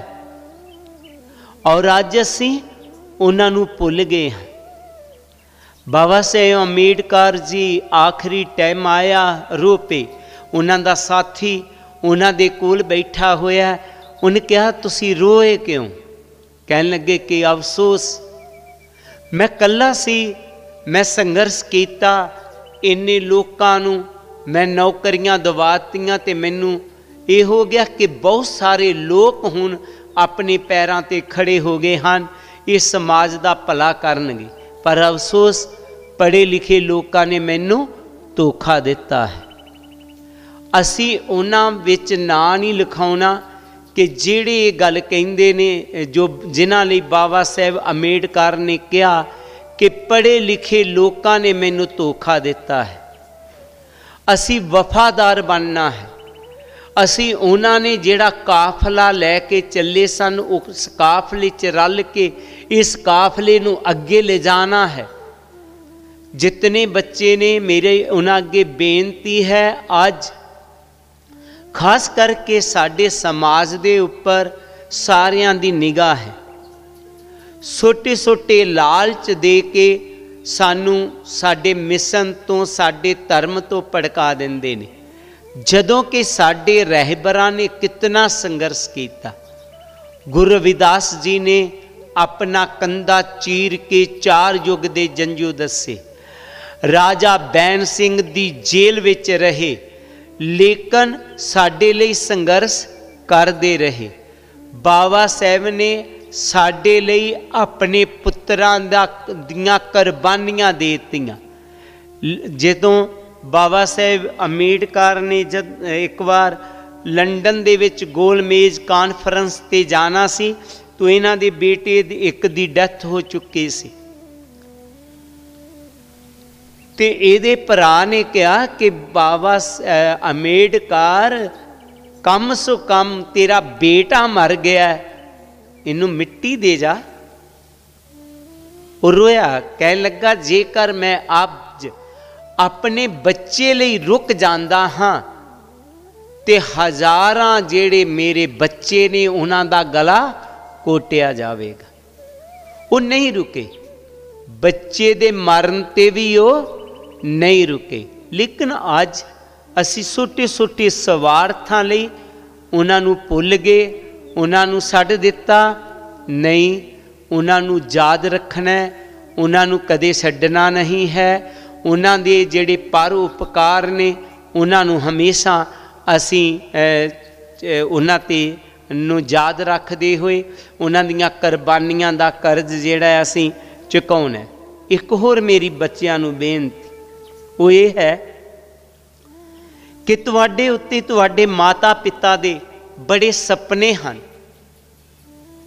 और अज असी उन्होंने भुल गए हैं। बाबा साहेब अम्बेडकर जी आखिरी टाइम आया रो पे, उन्हों का साथी उन्हों दे कोल बैठा होया, उन्हें कहा तुसी रोए क्यों? कहन लगे कि अफसोस मैं कला सी, मैं संघर्ष किया, इन्ने लोकां नूं मैं नौकरियां दवातियां ते मैनू ये हो गया कि बहुत सारे लोग हुण अपने पैरां ते खड़े हो गए हैं, इस समाज का भला करनगे। पर अफसोस पढ़े लिखे लोगों ने मैनू धोखा दिता है। असी उन्हां विच नां नहीं लिखाउणा कि जिहड़े ये गल कहिंदे ने, जो जिन्हां लई बाबा साहेब अम्बेडकर ने कहा कि पढ़े लिखे लोगों ने मैनू धोखा दिता है। असी वफादार बनना है। असी उन्होंने जिहड़ा काफला लैके चले सन, उस काफले च रल के इस काफले नूं अगे ले जाना है। जितने बच्चे ने मेरे उन्हां अगे बेनती है, आज खास करके साडे समाज दे उपर सारियां दी निगाह है। छोटे छोटे लालच दे के सानू साडे मिशन तो साडे धर्म तो भड़का देंदे ने, जदों कि साडे रहबरां ने कितना संघर्ष किया। गुरु रविदास जी ने अपना कंधा चीर के 4 युग दे जंजू दसे। राजा बैन सिंह दी जेल विच रहे, लेकिन साडे लई संघर्ष करदे रहे। बाबा साहब ने साडे लई अपने पुत्रां दियां कुर्बानियां दे दित्तियां। जदों बाबा साहेब अम्बेडकर ने जब एक बार लंडन दे विच गोल मेज कॉन्फ्रेंस ते जाना सी, तो इन्हां दे बेटे एक दी डेथ हो चुकी सी, ते इहदे भरा ने कहा कि बाबा अम्बेडकर कम सो कम तेरा बेटा मर गया, इनू मिट्टी दे जा। और रोया, कह लगा जेकर मैं आप अपने बच्चे लिए रुक जाता हाँ तो हज़ारां जेड़े मेरे बच्चे ने उन्हां दा गला कोटिया जाएगा। वो नहीं रुके, बच्चे दे मरण ते भी वो नहीं रुके। लेकिन अज असी छोटे छोटे स्वार्थां लई उन्हां नूं भुल गए, उन्हां नूं छड्ड दिता। नहीं, उन्हां नूं याद रखना, उन्हां नूं कदे छड्डना नहीं है। उन्हां दे जिहड़े परोपकार ने उन्हां नूं हमेशा असी उन्हां ते नूं याद रखदे होए उन्हां दीयां कुर्बानियां दा कर्ज जिहड़ा असी चुकाउणा है। एक होर मेरी बच्चों नूं बेनती वो ये है कि तुहाडे उत्ते तुहाडे माता पिता दे बड़े सपने हैं।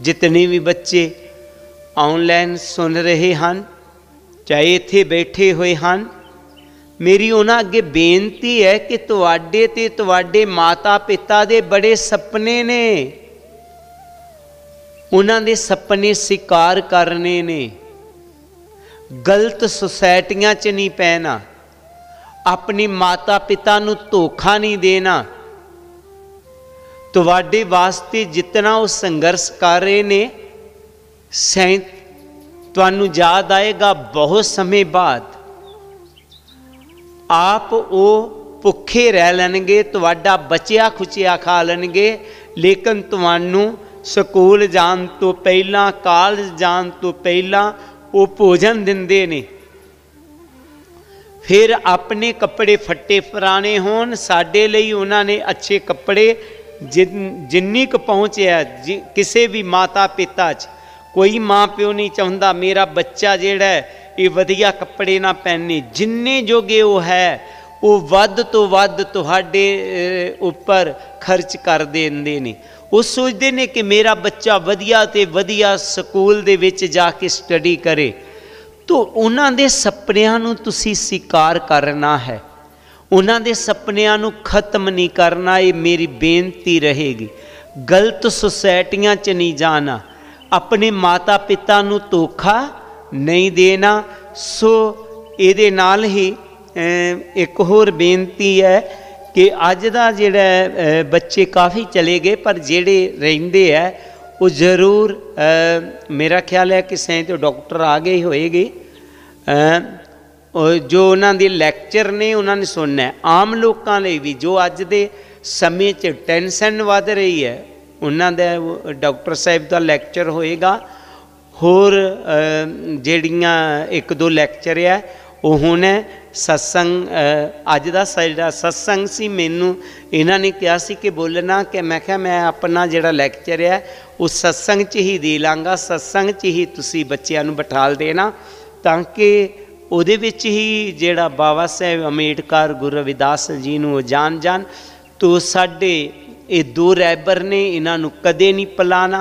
जितने भी बच्चे ऑनलाइन सुन रहे हैं चाहे इत्थे बैठे हुए हैं, मेरी उन्हां अगे बेनती है कि तुहाडे ते तुहाडे माता पिता दे बड़े सपने ने, उन्हां दे सपने साकार करने ने। गलत सोसाइटियां च नहीं पैना, अपने माता पिता नूं धोखा नहीं देना। तुहाडे वास्ते जितना वो संघर्ष कर रहे ने, तुहानूं याद आएगा बहुत समय बाद आप वो भुखे रह लैणगे, तुहाडा बचिया खुचिया खा लैणगे, लेकिन तुहानूं स्कूल जाण तो पहला कॉलेज जाण तो पहला वो भोजन दिंदे ने। फिर अपने कपड़े फट्टे पुराने होण साडे लई उन्हां ने अच्छे कपड़े जिन्नी क पहुँच है किसी भी माता पिता च, कोई माँ प्यो नहीं चाहता मेरा बच्चा जिहड़ा है ये वधिया कपड़े ना पहने। जिन्ने जोगे वो है वो वध तो वध तुहाडे उपर खर्च कर देंदे ने। वो सोचते ने कि मेरा बच्चा वधिया ते वधिया स्कूल दे विच जाके स्टडी करे। तो उन्हां दे सपनिਆਂ ਨੂੰ ਤੁਸੀਂ स्वीकार करना है, उन्हां दे सपनिਆਂ ਨੂੰ खत्म नहीं करना। ये मेरी बेनती रहेगी। गलत सोसाइटियां च नहीं जाना, अपने माता पिता नूं धोखा नहीं देना। सो इहदे नाल ही एक होर बेनती है कि अज दा जिहड़ा बच्चे काफ़ी चले गए पर जिहड़े रहिंदे है वो जरूर मेरा ख्याल है कि सैं तो डॉक्टर आ गए होएगी जो उन्होंने लैक्चर ने उन्होंने सुनना है। आम लोगों लिए भी जो अज दे समय च टेंशन वध रही है उन्होंने डॉक्टर साहब का लैक्चर होएगा। होर जिहड़ियां एक दो लैक्चर है वो होना सत्संग। अज का साडा सत्संग सी, मैनू इन्हां ने कहा सी कि बोलना कि मैं क्या मैं अपना जिहड़ा लैक्चर है उस सत्संग च ही दे लाँगा, सत्संग च ही तुसी बच्चिआं नूं बिठाल देना ताकि उहदे विच ही जिहड़ा बाबा साहेब अम्बेडकर गुरु रविदास जी नूं जान। तो साडे ये दो रहबर ने, इन्हां नूं कदे नहीं भुलाना।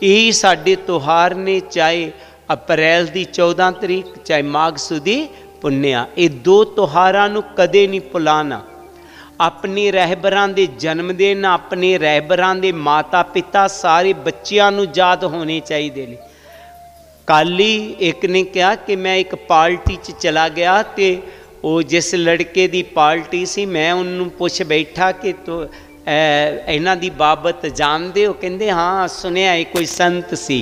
यही साडे त्योहार ने, चाहे अप्रैल की 14 तरीक चाहे माघ सुदी पुन्निया, ये दो त्योहारां नूं कदे नहीं भुलाना। अपने रहबरां दे जन्मदिन, अपने रहबरां दे माता पिता सारे बच्चिआं नूं याद होने चाहिए ने। कल ही एक ने कहा कि मैं एक पार्टी च चला गया तो वो जिस लड़के की पार्टी सी मैं उन्होंने पूछ बैठा कि तो इन्हां दी बाबत जानते हो? कहंदे हाँ सुनिया है, कोई संत सी।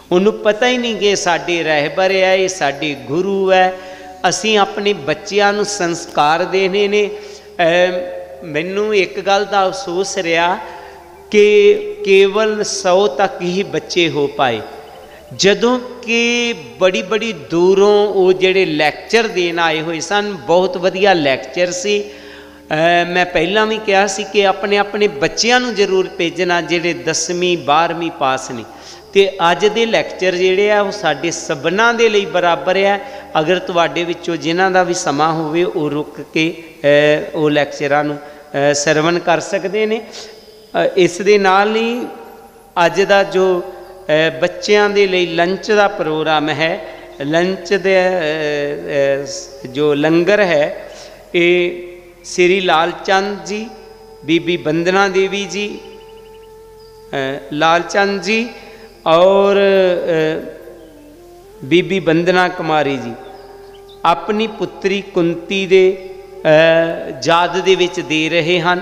उन्होंने पता ही नहीं कि साडे रहबर है, ये साडे गुरु है। असी अपने बच्चिआं नूं संस्कार देने ने। मैनू एक गल दा अफसोस रहा कि केवल 100 तक ही बच्चे हो पाए, जदों कि बड़ी बड़ी दूरों वो जिहड़े लैक्चर देन आए हुए सन। बहुत वधिया लैक्चर सी। मैं पहला भी कहा सी कि अपने अपने बच्चिआं नूं जरूर भेजना जिहड़े 10वीं 12वीं पास ने। तो अज दे लैक्चर जिहड़े आ वो साडे सबना दे लई बराबर है। अगर तुहाडे विचों जिन्हां दा भी समा होवे वो रुक के वो लैक्चरां नूं सरवण कर सकदे ने। इस दे नाल ही अज दा जो बच्चों के लिए लंच का प्रोग्राम है, लंच दे जो लंगर है ये श्री लालचंद जी, बीबी वंदना देवी जी, लालचंद जी और बीबी वंदना कुमारी जी अपनी पुत्री कुंती दे याद दे विच दे रहे हैं।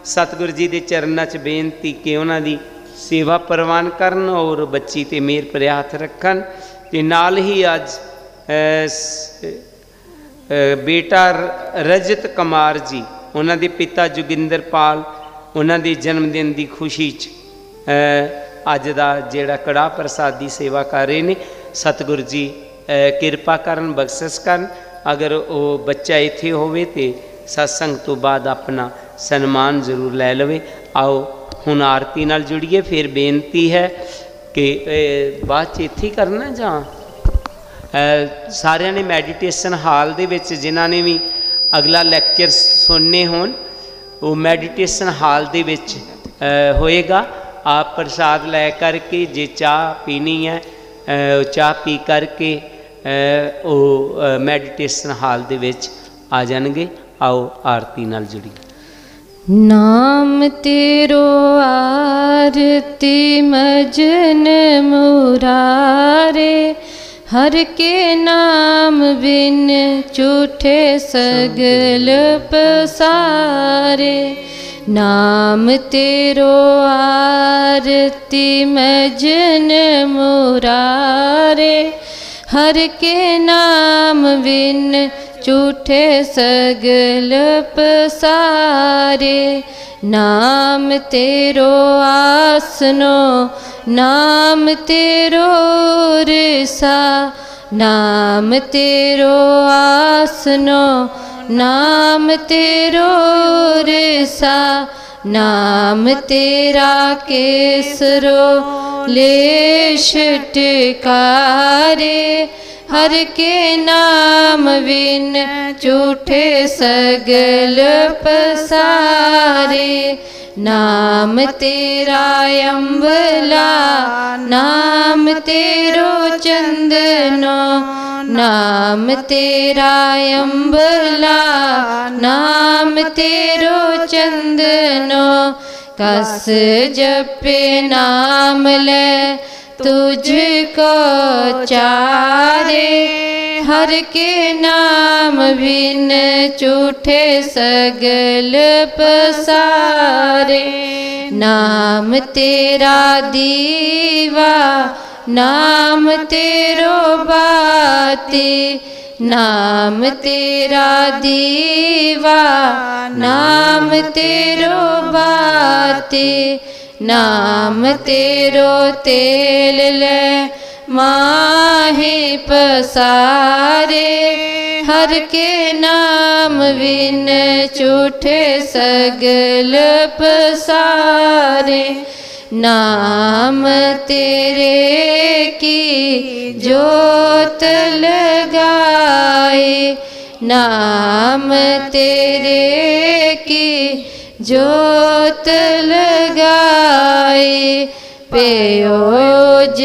सतगुरु जी के चरणों च बेनती कि उन्हां दी सेवा प्रवान करन और बच्ची ते मेहर भरे हथ रखन। ते नाल ही अज बेटा रजत कुमार जी उन्हां दे पिता जोगिंदर पाल उन्हां दे जन्मदिन की खुशी च अज दा जिहड़ा कड़ाह प्रसाद की सेवा कर रहे ने। सतगुरु जी किरपा करन, बख्शिश करन। अगर वो बच्चा इत्थे होवे ते सत्संग तो बाद अपना सन्मान जरूर लै लवे। आओ हुण आरती नाल जुड़िए। फिर बेनती है कि बाद इत्थे करना जां सारिਆਂ ने मैडिटेशन हाल दे विच जिन्हां ने भी अगला लैक्चर सुनने होण वो मैडिटेशन हाल दे विच होएगा। आप प्रसाद लै करके जे चाह पीनी है चाह पी करके वो मैडिटेशन हाल दे विच आ जाणगे। आओ आरती नाल जुड़िए। नाम तेरो आरती मजन मुरारे, हर के नाम बिन झूठे सगल पसारे। नाम तेरो आरती मजन मुरारे, हर के नाम बिन झूठे सगल पसारे। नाम तेरो आसनो नाम तेरो रिसा, नाम तेरो आसनो नाम तेरो रिसा। नाम तेरा केसरो लेश टिकारे, हर के नाम बिन झूठे सगल पसारे। नाम तेरा अम्बला नाम तेरो चंदनो, नाम तेरा अम्बला नाम तेरो चंदनो। कस जपे नाम ले तुझको चारे, हर के नाम बिन झूठे सगल पसारे। नाम तेरा दीवा नाम तेरो बाती, नाम तेरा दीवा नाम तेरो बाती। नाम तेरो तेल ले माही पसारे, हर के नाम बिन झूठे सगल पसारे। नाम तेरे की जोत लगाए, नाम तेरे की जोत लगाए। पेयोज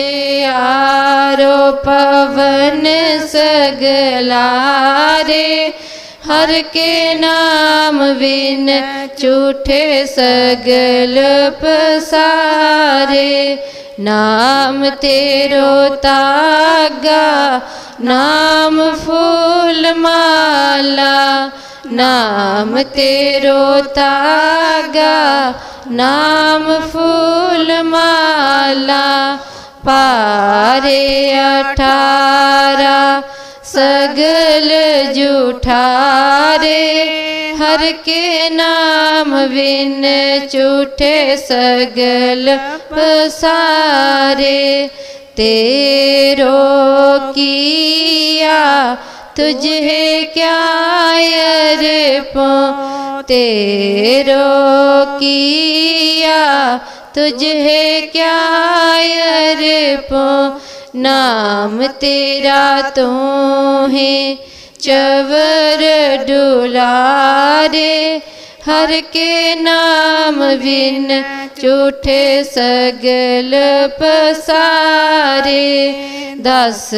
आरो पवन सगलारे, हर के नाम बिन झूठे सगल पसारे। नाम तेरो तागा नाम फूल माला, नाम तेरो तागा नाम फूल माला। पारे 18 सगल जूठारे, हर के नाम बिन झूठे सगल पसारे। तेरो किया तुझे क्या अर्पण, तेरो किया तुझे क्या अर्पण। नाम तेरा तू है चवर डुलारे, हर के नाम बिन झूठे सगल पसारे। 10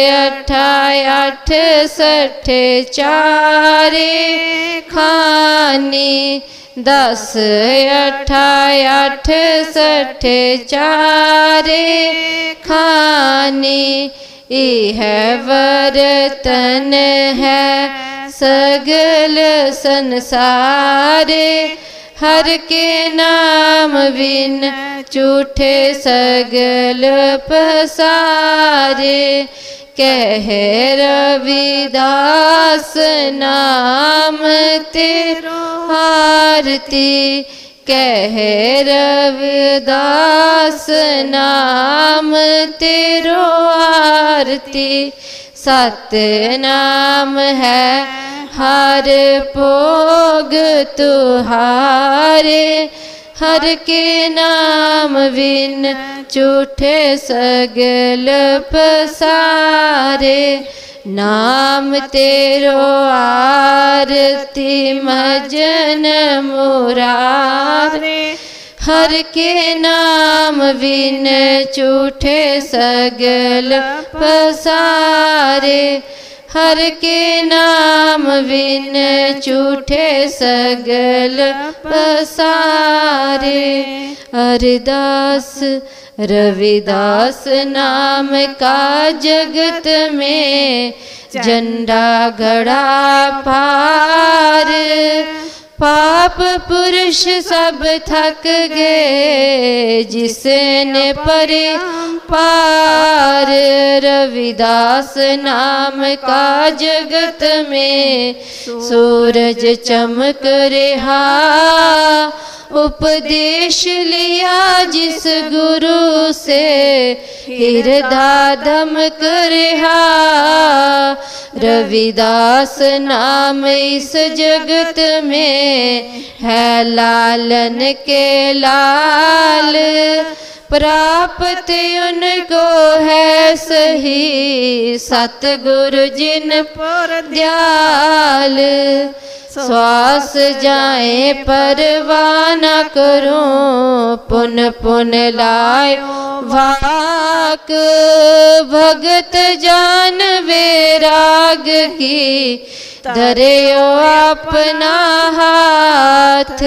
8 60 चारे खानी, 10 8 60 चारे खानी। यह बर्तन है सगल संसारे, हर के नाम बिन झूठे सगल पसारे। कह रविदास नाम तेरो आरती, कह रविदास नाम तेरो आरती। सतनाम है हर भोग तुहारे, हर के नाम बिन झूठे सगल पसारे। नाम तेरो आरती मजन मुरारे। हर के नाम बिन झूठे सगल पसारे। हर के नाम बिन झूठे सगल पसारे। अरदास रविदास नाम का जगत में झंडा गड़ा पार। पाप पुरुष सब थक गए जिसने परे पार। रविदास नाम का जगत में सूरज चमक रहा। उपदेश लिया जिस गुरु से हृदय दमक रहा। रविदास नाम इस जगत में है लालन के लाल। प्राप्त उनको है सही सतगुरु जिन पर दयाल। श्वास जाए परवाना करूं पुन पुन लाए वाक। भगत जान वैराग की धरियो अपना हाथ।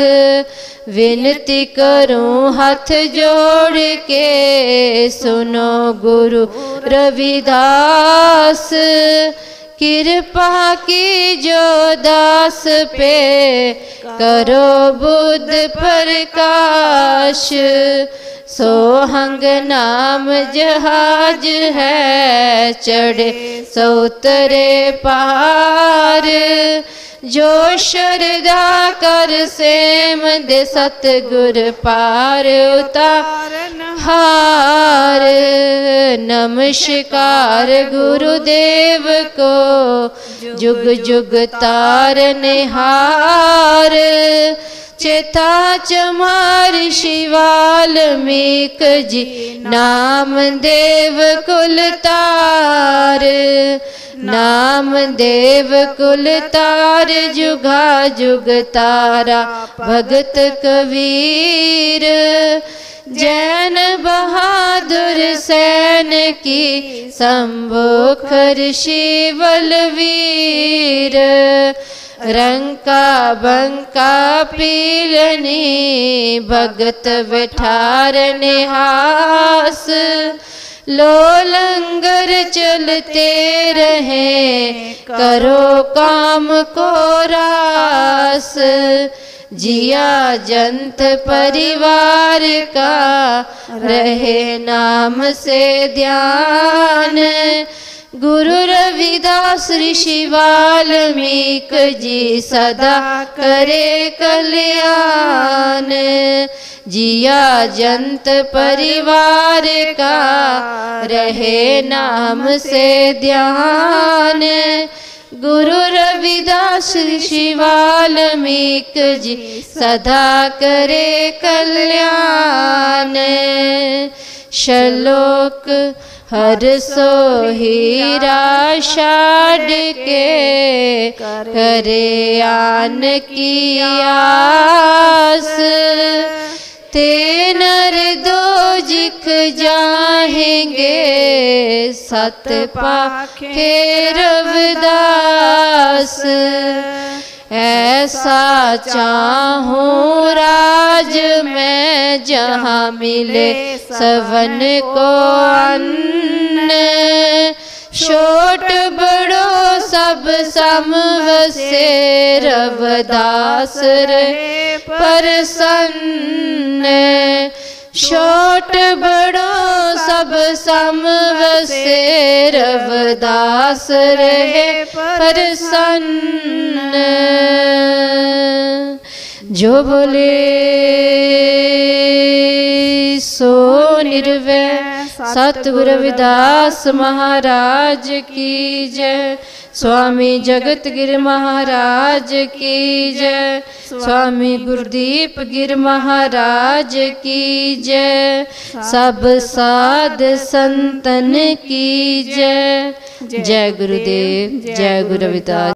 विनती करूं हाथ जोड़ के सुनो गुरु रविदास। कृपा की जो दास पे करो बुद्ध प्रकाश। सोहंग नाम जहाज है चढ़े सौतरे पार। जो श्रद्धा कर सेम दे सतगुर पार उतारन हार। नमस्कार गुरुदेव को जुग जुग तारने हार। चेता चमार शिवाल्मीक जी नाम देव कुल तार। नाम देव कुल तार जुगा जुग तारा भगत कबीर। जैन बहादुर सैन की संभोखर शिवलवीर। रंका बंका पीलनी भगत बिठारने हास। लो लंगर चलते रहे करो काम को रास। जिया जंत परिवार का रहे नाम से ध्यान। गुरु रविदास ऋषि वाल्मीक जी सदा करे कल्याण। जिया जंत परिवार का रहे नाम से ध्यान। गुरु रविदास ऋषि वाल्मीक जी सदा करे कल्याण। श्लोक हर सो हीरा शाड के करे आन की आस। ते नर दो जिख जाएंगे सत पाखे रविदास। ऐसा चाहूँ राज में जहाँ मिले सवन को अन्न। छोट बड़ो सब समवसे रविदास रहे प्रसन्न। छोट बड़ो सब समवसे रविदास रहे प्रसन्न। जो बोले सो निर्वै। सतगुरु रविदास महाराज की जय। स्वामी जगत गिर महाराज की जय। स्वामी गुरदीप गिर महाराज की जय। सब साध संतन की जय। जय गुरुदेव, जय गुरु रविदास।